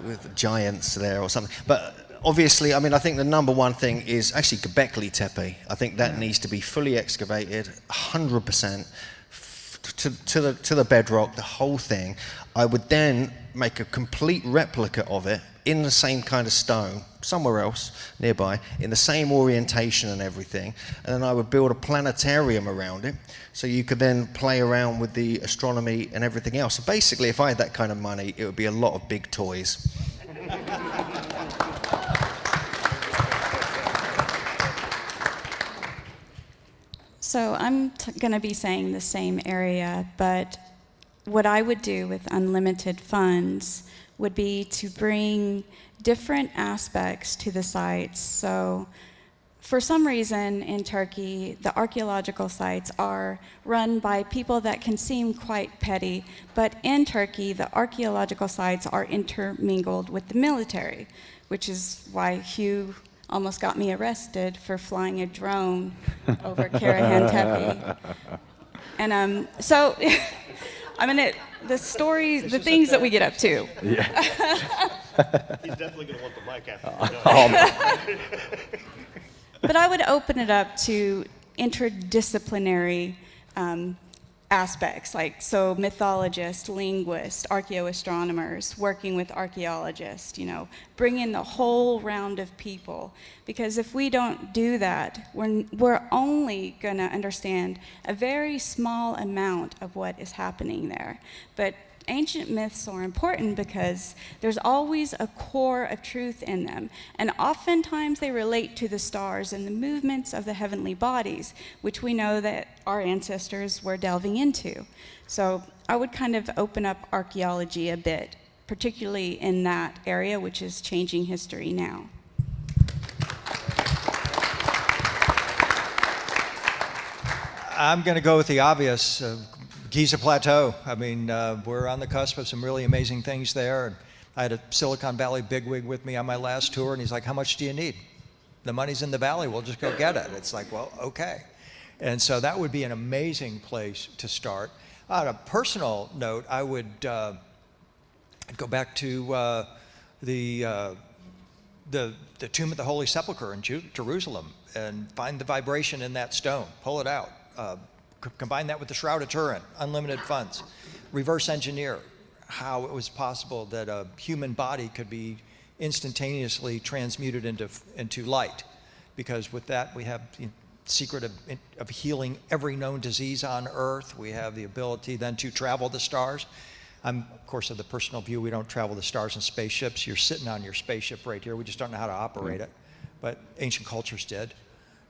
with giants there or something. But obviously, I mean, I think the number one thing is actually Göbekli Tepe. I think that needs to be fully excavated, 100%. To the bedrock, the whole thing. I would then make a complete replica of it in the same kind of stone, somewhere else nearby, in the same orientation and everything, and then I would build a planetarium around it, so you could then play around with the astronomy and everything else. So basically, if I had that kind of money, it would be a lot of big toys. So I'm going to be saying the same area, but what I would do with unlimited funds would be to bring different aspects to the sites. So for some reason in Turkey, the archaeological sites are run by people that can seem quite petty, but in Turkey, the archaeological sites are intermingled with the military, which is why Hugh almost got me arrested for flying a drone over Karahan Tepe. And so, I mean, the stories, the things that we get up to. he's definitely going to want the mic after. But I would open it up to interdisciplinary aspects, like so mythologists, linguists, archaeoastronomers, working with archaeologists, bring in the whole round of people. Because if we don't do that, we're only going to understand a very small amount of what is happening there. But ancient myths are important because there's always a core of truth in them, and oftentimes they relate to the stars and the movements of the heavenly bodies, which we know that our ancestors were delving into. So I would kind of open up archaeology a bit, particularly in that area, which is changing history now. I'm going to go with the obvious. Giza Plateau. I mean, we're on the cusp of some really amazing things there. And I had a Silicon Valley bigwig with me on my last tour, and he's like, how much do you need? The money's in the valley, we'll just go get it. It's like, well, okay. And so that would be an amazing place to start. On a personal note, I would go back to the Tomb of the Holy Sepulchre in Jerusalem and find the vibration in that stone, pull it out. Combine that with the Shroud of Turin, unlimited funds. Reverse engineer how it was possible that a human body could be instantaneously transmuted into light. Because with that, we have secret of healing every known disease on Earth. We have the ability then to travel the stars. I'm, of course, of the personal view, we don't travel the stars in spaceships. You're sitting on your spaceship right here. We just don't know how to operate it. But ancient cultures did.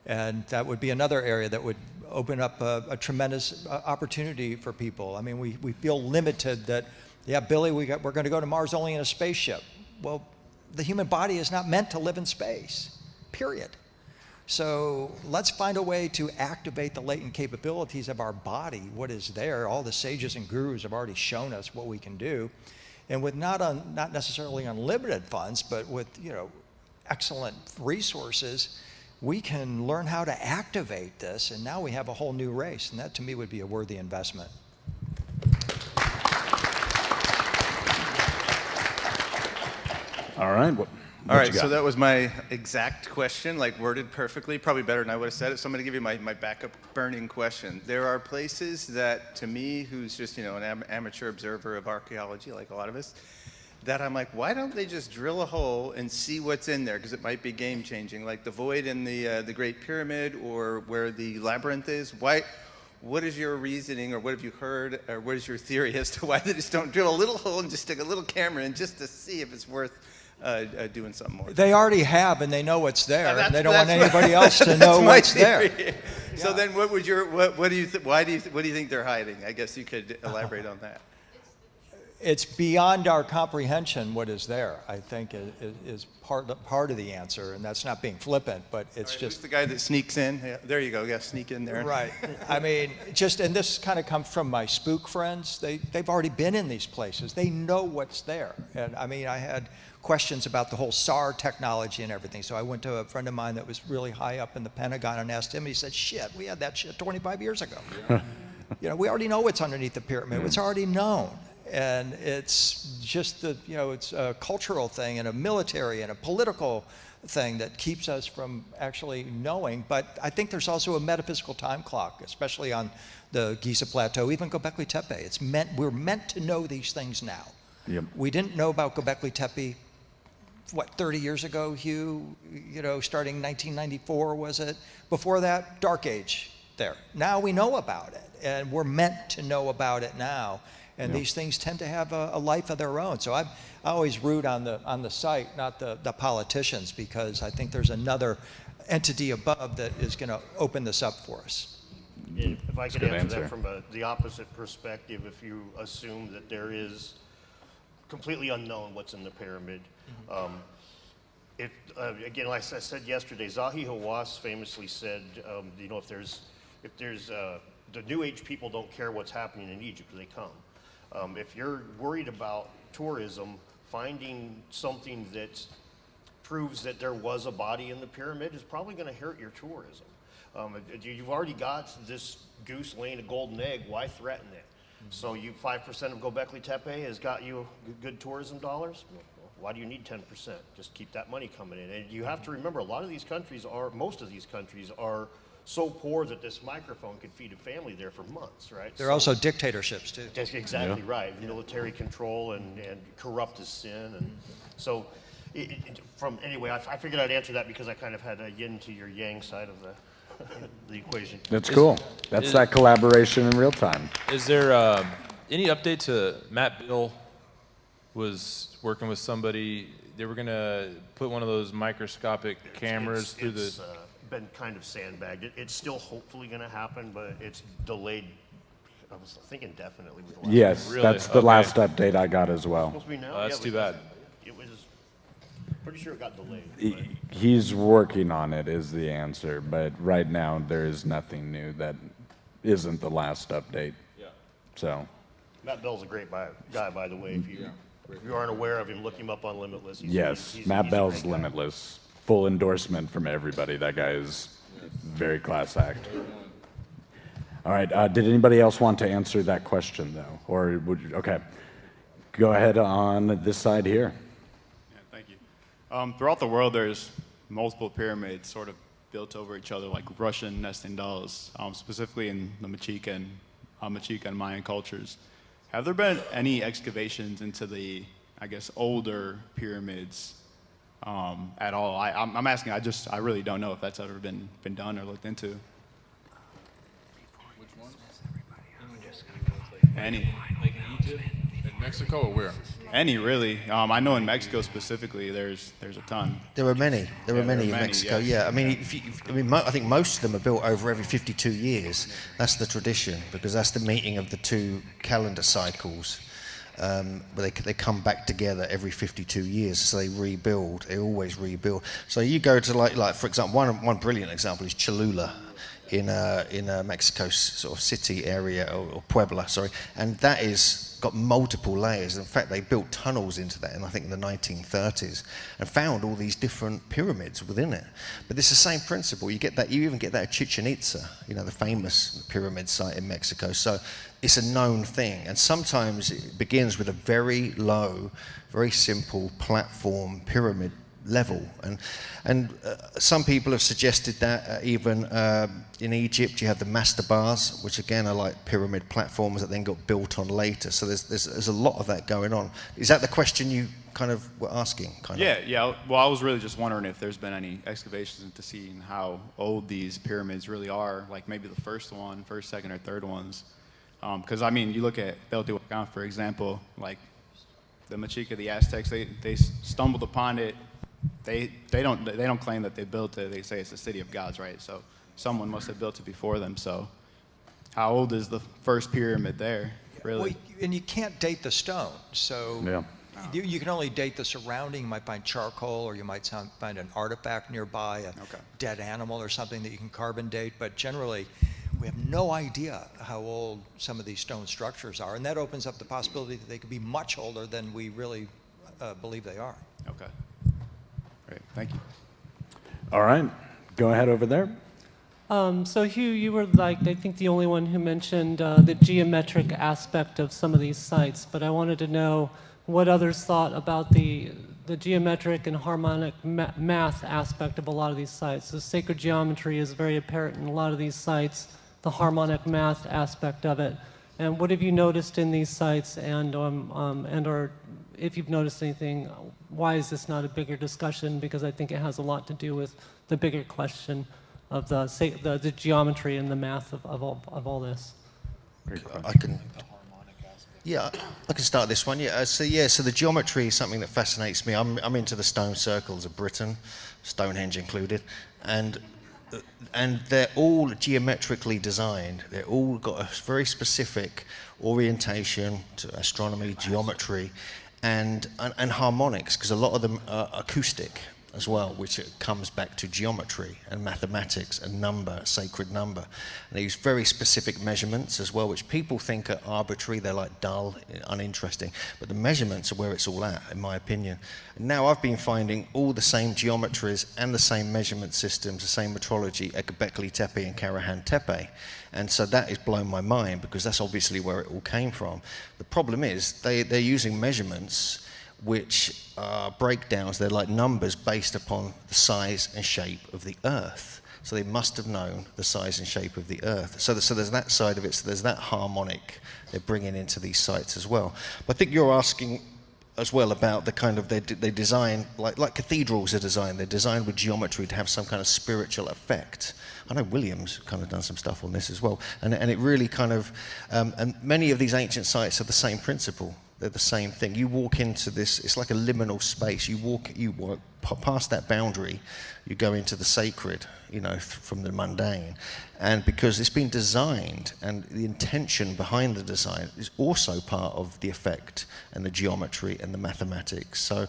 And that would be another area that would open up a tremendous opportunity for people. I mean, we feel limited that, yeah, Billy, we're going to go to Mars only in a spaceship. Well, the human body is not meant to live in space, period. So let's find a way to activate the latent capabilities of our body, what is there. All the sages and gurus have already shown us what we can do. And with not necessarily unlimited funds, but with, you know, excellent resources, we can learn how to activate this, and now we have a whole new race, and that to me would be a worthy investment. All right. All right, so that was my exact question, like worded perfectly, probably better than I would have said it. So I'm going to give you my backup burning question. There are places that, to me, who's just, you know, an amateur observer of archaeology, like a lot of us, that I'm like, why don't they just drill a hole and see what's in there? Because it might be game changing, like the void in the Great Pyramid or where the labyrinth is. Why? What is your reasoning, or what have you heard, or what is your theory as to why they just don't drill a little hole and just stick a little camera in just to see if it's worth doing something more? They already have, and they know what's there, and they don't want anybody else to know what's there. So then, what would your what do you what do you think they're hiding? I guess you could elaborate on that. It's beyond our comprehension what is there, I think, is part of the answer, and that's not being flippant, but it's Right, just... who's the guy that sneaks in? Yeah, there you go, yeah, sneak in there. Right. I mean, and this kind of comes from my spook friends. They've already been in these places. They know what's there. And I mean, I had questions about the whole SAR technology and everything, so I went to a friend of mine that was really high up in the Pentagon and asked him, and he said, shit, we had that shit 25 years ago. You know, we already know what's underneath the pyramid. It's already known. And it's just it's a cultural thing and a military and a political thing that keeps us from actually knowing. But I think there's also a metaphysical time clock, especially on the Giza Plateau, even Göbekli Tepe. We're meant to know these things now. Yep. We didn't know about Göbekli Tepe, 30 years ago, Hugh? You know, starting 1994, was it? Before that, Dark Age there. Now we know about it, and we're meant to know about it now. And these things tend to have a life of their own. So I always root on the site, not the politicians, because I think there's another entity above that is going to open this up for us. If I could answer that from the opposite perspective, if you assume that there is completely unknown what's in the pyramid, again, like I said yesterday, Zahi Hawass famously said, you know, if there's the New Age people don't care what's happening in Egypt, they come. If you're worried about tourism, finding something that proves that there was a body in the pyramid is probably going to hurt your tourism. You've already got this goose laying a golden egg. Why threaten it? So 5% of Göbekli Tepe has got you good tourism dollars. Why do you need 10%? Just keep that money coming in. And you have to remember, most of these countries are so poor that this microphone could feed a family there for months, right? They're also dictatorships, too. That's exactly right. Military control and corrupt as sin. And so, anyway, I figured I'd answer that because I kind of had a yin to your yang side of the equation. That's cool. That's that collaboration in real time. Is there any update to Matt Bill was working with somebody? They were going to put one of those microscopic cameras through the... It's been kind of sandbagged. It's still hopefully going to happen, but it's delayed. I was thinking definitely. With the last Yes, Really? that's the Okay. last update I got as well. supposed to be now? That's Yeah, too bad. It was pretty sure it got delayed. He's working on it is the answer, but right now there is nothing new that isn't the last update. Yeah. So, Matt Bell's a great guy, by the way. If you aren't aware of him, look him up on Limitless. yes, He's Matt a Bell's great guy. Limitless. Full endorsement from everybody. That guy is very class act. All right, did anybody else want to answer that question, though? Or would you, okay. Go ahead on this side here. Yeah, thank you. Throughout the world, there's multiple pyramids sort of built over each other, like Russian nesting dolls, specifically in the Mexica and Mayan cultures. Have there been any excavations into the, I guess, older pyramids at all. I'm asking. I really don't know if that's ever been done or looked into. Which one? Any. Like in Egypt? In Mexico or where? Any really. I know in Mexico specifically, there's a ton. There are many. There are many in many, Mexico. yes. Yeah, I mean, I think most of them are built over every 52 years. That's the tradition because that's the meeting of the two calendar cycles. But they come back together every 52 years, so they rebuild. They always rebuild. So you go to like for example, one brilliant example is Cholula in Mexico's sort of city area or Puebla, sorry, and that is got multiple layers. In fact, they built tunnels into that in I think in the 1930s and found all these different pyramids within it. But it's the same principle. You even get that at Chichen Itza, the famous pyramid site in Mexico. So it's a known thing, and sometimes it begins with a very low, very simple platform pyramid level, and some people have suggested that even in Egypt you have the mastabas, which again are like pyramid platforms that then got built on later. So there's a lot of that going on. Is that the question you kind of were asking? Yeah. Well, I was really just wondering if there's been any excavations into seeing how old these pyramids really are, like maybe the first, second, or third ones. Because I mean, you look at Teotihuacan, for example, like the Mexica, the Aztecs, they stumbled upon it. They don't claim that they built it. They say it's the city of gods, right? So someone must have built it before them. So how old is the first pyramid there, really? Well, and you can't date the stone, so Yeah. you can only date the surrounding. You might find charcoal, or you might find an artifact nearby, a dead animal or something that you can carbon date. But generally, we have no idea how old some of these stone structures are, and that opens up the possibility that they could be much older than we really believe they are. Okay. Great. Thank you. All right, go ahead over there. So Hugh, you were I think the only one who mentioned the geometric aspect of some of these sites, but I wanted to know what others thought about the geometric and harmonic math aspect of a lot of these sites. The sacred geometry is very apparent in a lot of these sites, the harmonic math aspect of it. And what have you noticed in these sites, and or if you've noticed anything, why is this not a bigger discussion? Because I think it has a lot to do with the bigger question of the geometry and the math of all this. I can start this one. So the geometry is something that fascinates me. I'm into the stone circles of Britain, Stonehenge included, and they're all geometrically designed. They're all got a very specific orientation to astronomy, geometry, and harmonics, because a lot of them are acoustic as well, which comes back to geometry and mathematics and number, sacred number. And they use very specific measurements as well, which people think are arbitrary. They're like dull, uninteresting. But the measurements are where it's all at, in my opinion. And now I've been finding all the same geometries and the same measurement systems, the same metrology at Göbekli Tepe and Karahan Tepe. And so that has blown my mind, because that's obviously where it all came from. The problem is they're using measurements which are breakdowns. They're like numbers based upon the size and shape of the Earth. So they must have known the size and shape of the Earth. So there's that side of it. So there's that harmonic they're bringing into these sites as well. But I think you're asking as well about the kind of, they design, like cathedrals are designed. They're designed with geometry to have some kind of spiritual effect. I know William's kind of done some stuff on this as well. And it really kind of, and many of these ancient sites have the same principle. They're the same thing. You walk into this, it's like a liminal space. You walk past that boundary, you go into the sacred, from the mundane. And because it's been designed, and the intention behind the design is also part of the effect and the geometry and the mathematics. So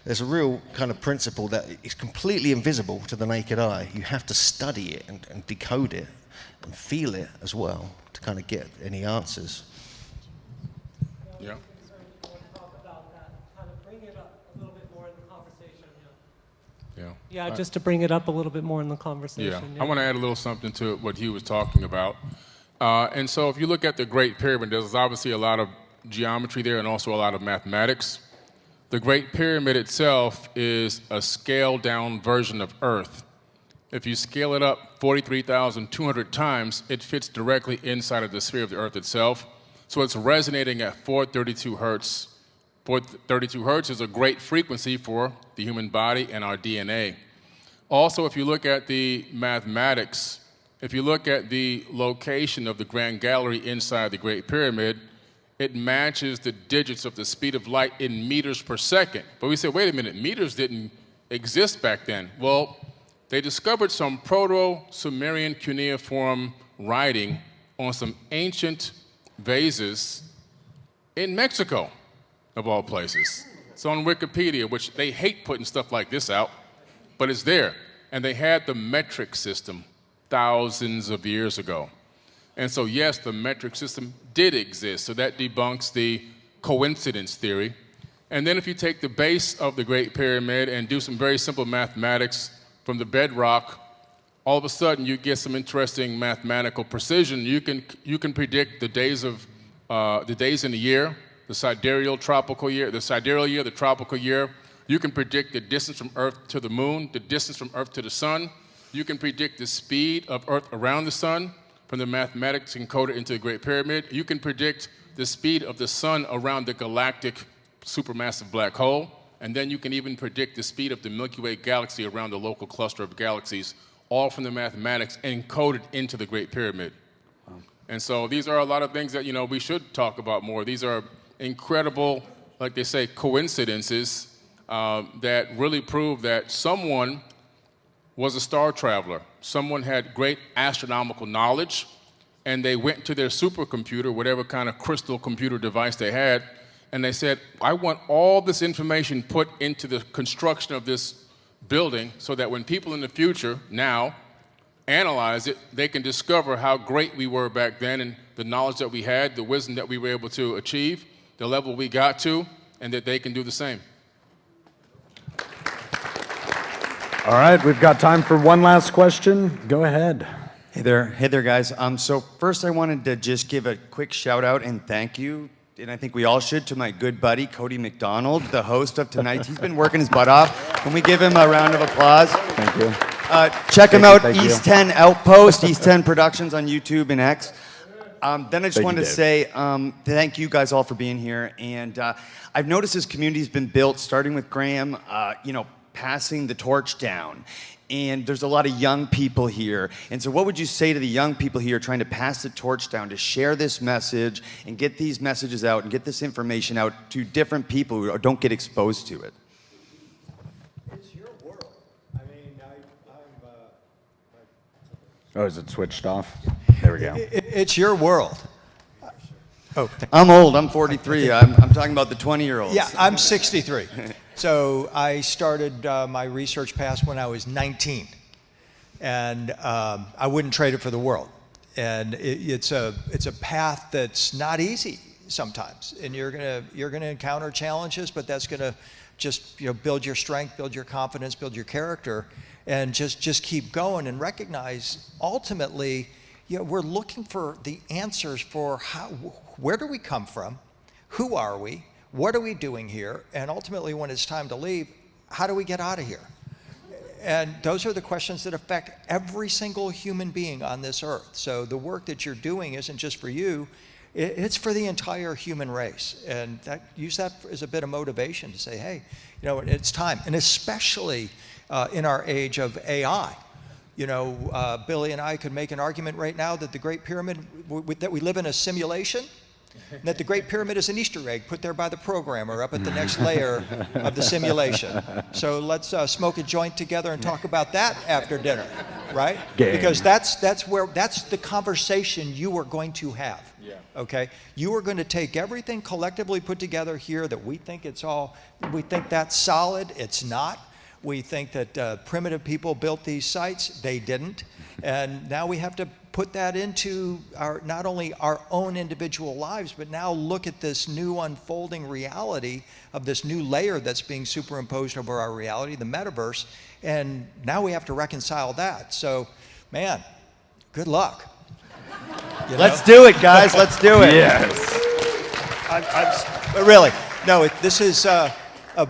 there's a real kind of principle that is completely invisible to the naked eye. You have to study it and decode it and feel it as well to kind of get any answers. Yeah. Yeah, just to bring it up a little bit more in the conversation. Yeah, I want to add a little something to what Hugh was talking about. And so if you look at the Great Pyramid, there's obviously a lot of geometry there and also a lot of mathematics. The Great Pyramid itself is a scaled-down version of Earth. If you scale it up 43,200 times, it fits directly inside of the sphere of the Earth itself. So it's resonating at 432 hertz 32 hertz is a great frequency for the human body and our DNA. Also, if you look at the mathematics, if you look at the location of the Grand Gallery inside the Great Pyramid, it matches the digits of the speed of light in meters per second. But we said, wait a minute, meters didn't exist back then. Well, they discovered some Proto-Sumerian cuneiform writing on some ancient vases in Mexico, of all places. It's on Wikipedia, which they hate putting stuff like this out, but it's there. And they had the metric system thousands of years ago. And so, yes, the metric system did exist, so that debunks the coincidence theory. And then if you take the base of the Great Pyramid and do some very simple mathematics from the bedrock, all of a sudden you get some interesting mathematical precision. You can predict the days in the year, the sidereal tropical year, the sidereal year, the tropical year. You can predict the distance from Earth to the moon, the distance from Earth to the sun. You can predict the speed of Earth around the sun from the mathematics encoded into the Great Pyramid. You can predict the speed of the sun around the galactic supermassive black hole. And then you can even predict the speed of the Milky Way galaxy around the local cluster of galaxies, all from the mathematics encoded into the Great Pyramid. Wow. And so these are a lot of things that, we should talk about more. These are incredible, like they say, coincidences that really prove that someone was a star traveler. Someone had great astronomical knowledge, and they went to their supercomputer, whatever kind of crystal computer device they had, and they said, I want all this information put into the construction of this building so that when people in the future now analyze it, they can discover how great we were back then and the knowledge that we had, the wisdom that we were able to achieve, the level we got to, and that they can do the same. All right, we've got time for one last question. Go ahead. Hey there, guys. So first, I wanted to just give a quick shout out and thank you, and I think we all should, to my good buddy Cody McDonald, the host of tonight. He's been working his butt off. Can we give him a round of applause? Thank you. Check him out, East 10 Outpost, East 10 Productions on YouTube and X. Then I just wanted to say thank you guys all for being here. And I've noticed this community's been built, starting with Graham, passing the torch down. And there's a lot of young people here. And so what would you say to the young people here trying to pass the torch down, to share this message and get these messages out and get this information out to different people who don't get exposed to it? It's your world. I mean, Oh, is it switched off? There we go. It's your world. Oh, I'm old. I'm 43. I'm talking about the 20-year-olds. Yeah, I'm 63. So I started my research path when I was 19, and I wouldn't trade it for the world. And it's a path that's not easy sometimes, and you're gonna encounter challenges, but that's gonna just build your strength, build your confidence, build your character, and just keep going and recognize ultimately, we're looking for the answers for where do we come from, who are we, what are we doing here, and ultimately when it's time to leave, how do we get out of here? And those are the questions that affect every single human being on this earth. So the work that you're doing isn't just for you, it's for the entire human race. And use that as a bit of motivation to say, hey, it's time. And especially in our age of AI. Billy and I could make an argument right now that the Great Pyramid, that we live in a simulation, and that the Great Pyramid is an Easter egg put there by the programmer up at the next layer of the simulation. So let's smoke a joint together and talk about that after dinner, right? Game. Because that's the conversation you are going to have. Yeah. Okay? You are going to take everything collectively put together here that we think that's solid. It's not. We think that primitive people built these sites. They didn't. And now we have to put that into not only our own individual lives, but now look at this new unfolding reality of this new layer that's being superimposed over our reality, the metaverse. And now we have to reconcile that. So, man, good luck. Let's do it, guys. Let's do it. Yes. But really, no, this is a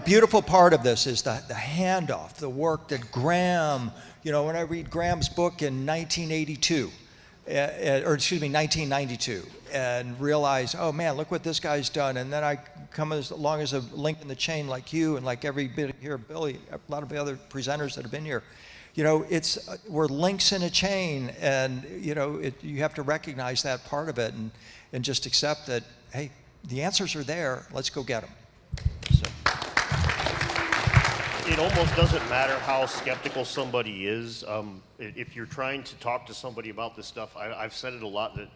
beautiful part of this is the handoff, the work that Graham, when I read Graham's book in 1982, or excuse me, 1992, and realize, oh man, look what this guy's done. And then I come along as a link in the chain like you and like every bit here, Billy, a lot of the other presenters that have been here. You know, we're links in a chain, and you know, you have to recognize that part of it and just accept that, hey, the answers are there, let's go get them. So. It almost doesn't matter how skeptical somebody is. If you're trying to talk to somebody about this stuff, I've said it a lot that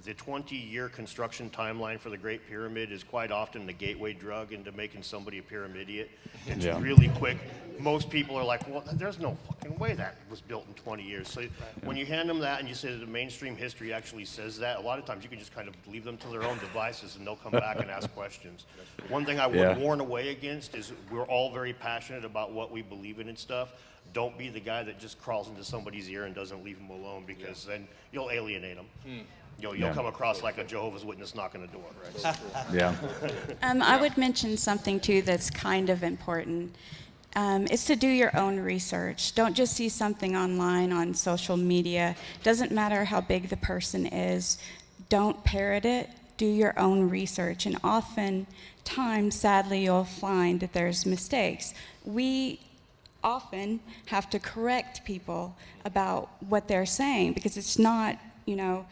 the 20-year construction timeline for the Great Pyramid is quite often the gateway drug into making somebody a pyramidiot. It's really quick. Most people are like, well, there's no fucking way that was built in 20 years. So when you hand them that and you say that the mainstream history actually says that, a lot of times you can just kind of leave them to their own devices and they'll come back and ask questions. One thing I would warn away against is we're all very passionate about what we believe in and stuff. Don't be the guy that just crawls into somebody's ear and doesn't leave them alone, because then you'll alienate them. You'll come across like a Jehovah's Witness knocking the door, right? Yeah. I would mention something too that's kind of important. Is to do your own research. Don't just see something online on social media. Doesn't matter how big the person is. Don't parrot it. Do your own research. And oftentimes, sadly, you'll find that there's mistakes. We often have to correct people about what they're saying because it's not, you know,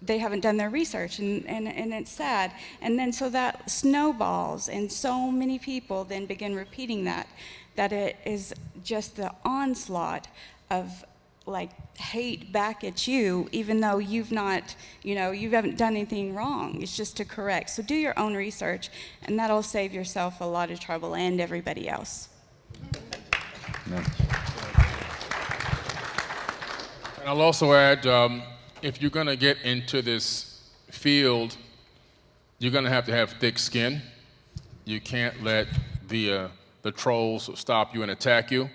they haven't done their research, and it's sad. And then so that snowballs, and so many people then begin repeating that it is just the onslaught of like hate back at you, even though you've not, you know, you haven't done anything wrong. It's just to correct. So do your own research, and that'll save yourself a lot of trouble and everybody else. And I'll also add, if you're going to get into this field, you're going to have thick skin. You can't let the trolls stop you and attack you.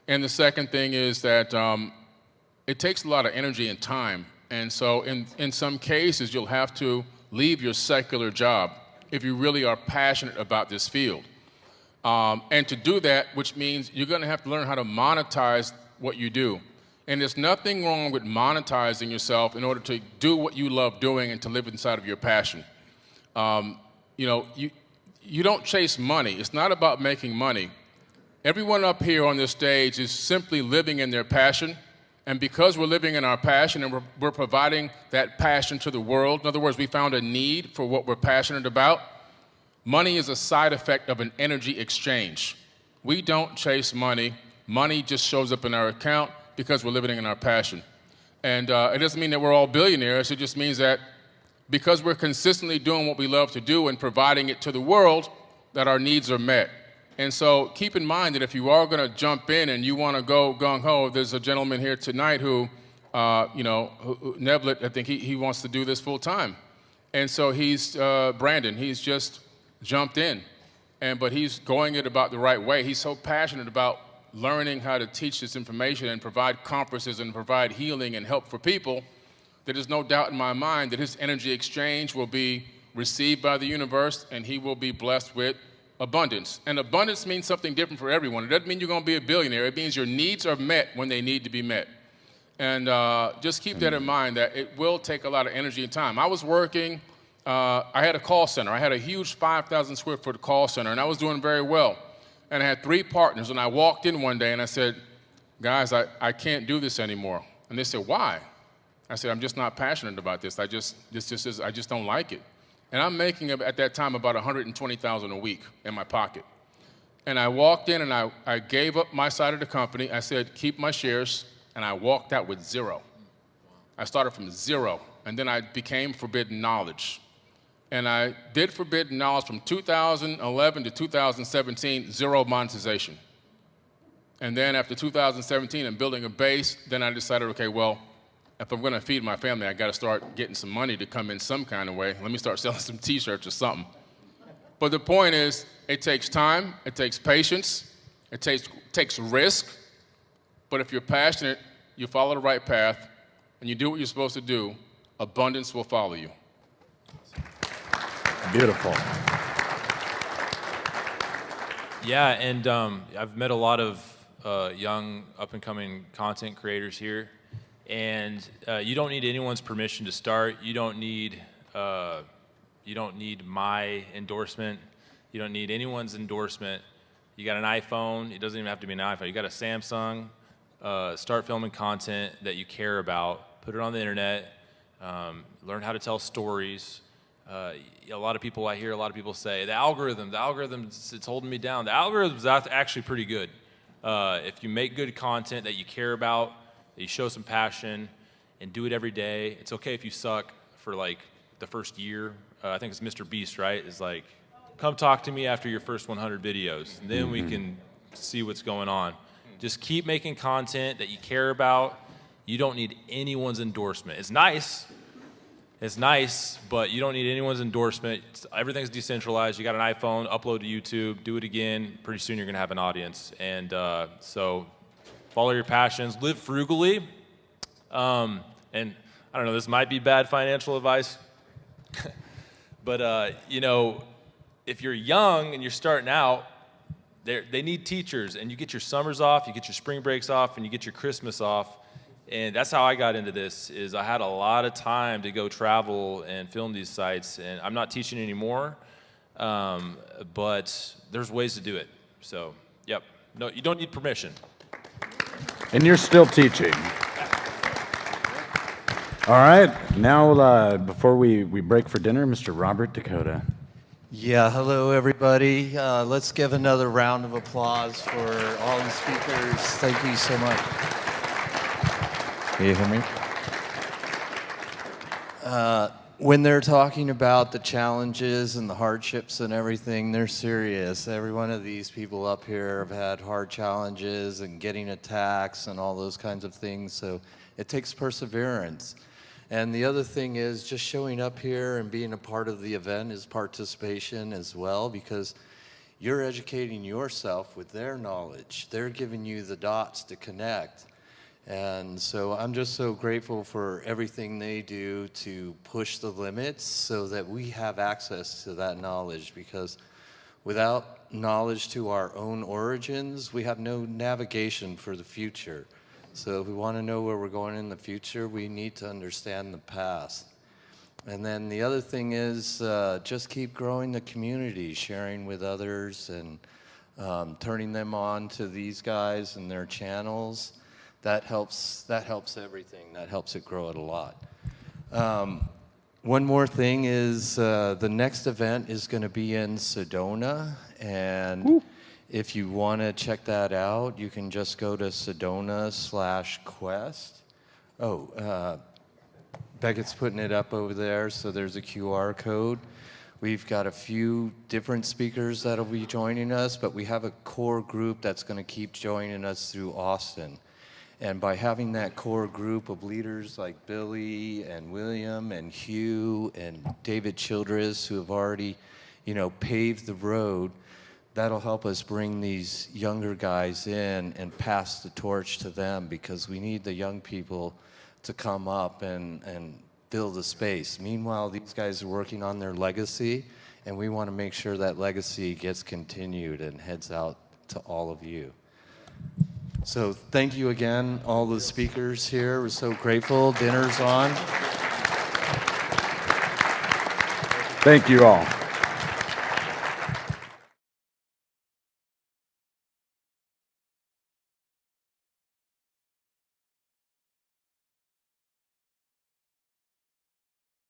And the second thing is that it takes a lot of energy and time. And so in some cases, you'll have to leave your secular job if you really are passionate about this field. And to do that, which means you're going to have to learn how to monetize what you do. And there's nothing wrong with monetizing yourself in order to do what you love doing and to live inside of your passion. You know, you don't chase money. It's not about making money. Everyone up here on this stage is simply living in their passion. And because we're living in our passion and we're providing that passion to the world, in other words, we found a need for what we're passionate about, money is a side effect of an energy exchange. We don't chase money. Money just shows up in our account because we're living in our passion. And it doesn't mean that we're all billionaires. It just means that because we're consistently doing what we love to do and providing it to the world, that our needs are met. And so keep in mind that if you are going to jump in and you want to go gung-ho, there's a gentleman here tonight who, Neblet, I think he wants to do this full time. And so he's, Brandon, he's just jumped in. But he's going it about the right way. He's so passionate about learning how to teach this information and provide conferences and provide healing and help for people, that there's no doubt in my mind that his energy exchange will be received by the universe and he will be blessed with abundance. And abundance means something different for everyone. It doesn't mean you're going to be a billionaire. It means your needs are met when they need to be met. And just keep that in mind, that it will take a lot of energy and time. I was working, I had a call center. I had a huge 5,000 square foot call center, and I was doing very well. And I had 3 partners, and I walked in one day and I said, guys, I can't do this anymore. And they said, why? I said, I'm just not passionate about this. I just don't like it. And I'm making, at that time, about $120,000 a week in my pocket. And I walked in and I gave up my side of the company. I said, keep my shares, and I walked out with 0. I started from 0, and then I became Forbidden Knowledge. And I did Forbidden Knowledge from 2011 to 2017, 0 monetization. And then after 2017 and building a base, then I decided, okay, well, if I'm going to feed my family, I got to start getting some money to come in some kind of way. Let me start selling some T-shirts or something. But the point is, it takes time, it takes patience, it takes risk. But if you're passionate, you follow the right path, and you do what you're supposed to do, abundance will follow you. Beautiful. Yeah, and I've met a lot of young, up-and-coming content creators here, And you don't need anyone's permission to start. You don't need my endorsement. You don't need anyone's endorsement. You got an iPhone. It doesn't even have to be an iPhone. You got a Samsung. Start filming content that you care about. Put it on the internet. Learn how to tell stories. A lot of people, I hear a lot of people say, the algorithm, it's holding me down. The algorithm's actually pretty good. If you make good content that you care about, that you show some passion, and do it every day. It's okay if you suck for like the first year. I think it's Mr. Beast, right? It's like, come talk to me after your first 100 videos, and then we can see what's going on. Just keep making content that you care about. You don't need anyone's endorsement. It's nice, but you don't need anyone's endorsement. Everything's decentralized. You got an iPhone, upload to YouTube, do it again. Pretty soon you're gonna have an audience. And so follow your passions, live frugally. And I don't know, this might be bad financial advice, but if you're young and you're starting out, they need teachers, and you get your summers off, you get your spring breaks off, and you get your Christmas off. And that's how I got into this, is I had a lot of time to go travel and film these sites, and I'm not teaching anymore, but there's ways to do it. So, yep, no, you don't need permission. And you're still teaching. All right, now before we break for dinner, Mr. Robert Dakota. Yeah, hello everybody. Let's give another round of applause for all the speakers. Thank you so much. Can you hear me? When they're talking about the challenges and the hardships and everything, they're serious. Every one of these people up here have had hard challenges and getting attacks and all those kinds of things, so it takes perseverance. And the other thing is just showing up here and being a part of the event is participation as well, because you're educating yourself with their knowledge. They're giving you the dots to connect. And so I'm just so grateful for everything they do to push the limits so that we have access to that knowledge, because without knowledge to our own origins, we have no navigation for the future. So if we want to know where we're going in the future, we need to understand the past. And then the other thing is just keep growing the community, sharing with others and turning them on to these guys and their channels. That helps everything. That helps it grow it a lot. One more thing is the next event is going to be in Sedona, and woo. If you want to check that out, you can just go to Sedona/Quest. Beckett's putting it up over there, so there's a QR code. We've got a few different speakers that'll be joining us, but we have a core group that's going to keep joining us through Austin. And by having that core group of leaders like Billy and William and Hugh and David Childress, who have already, paved the road, that'll help us bring these younger guys in and pass the torch to them, because we need the young people to come up and fill the space. Meanwhile, these guys are working on their legacy, and we want to make sure that legacy gets continued and heads out to all of you. So thank you again, all the speakers here. We're so grateful. Dinner's on. Thank you all.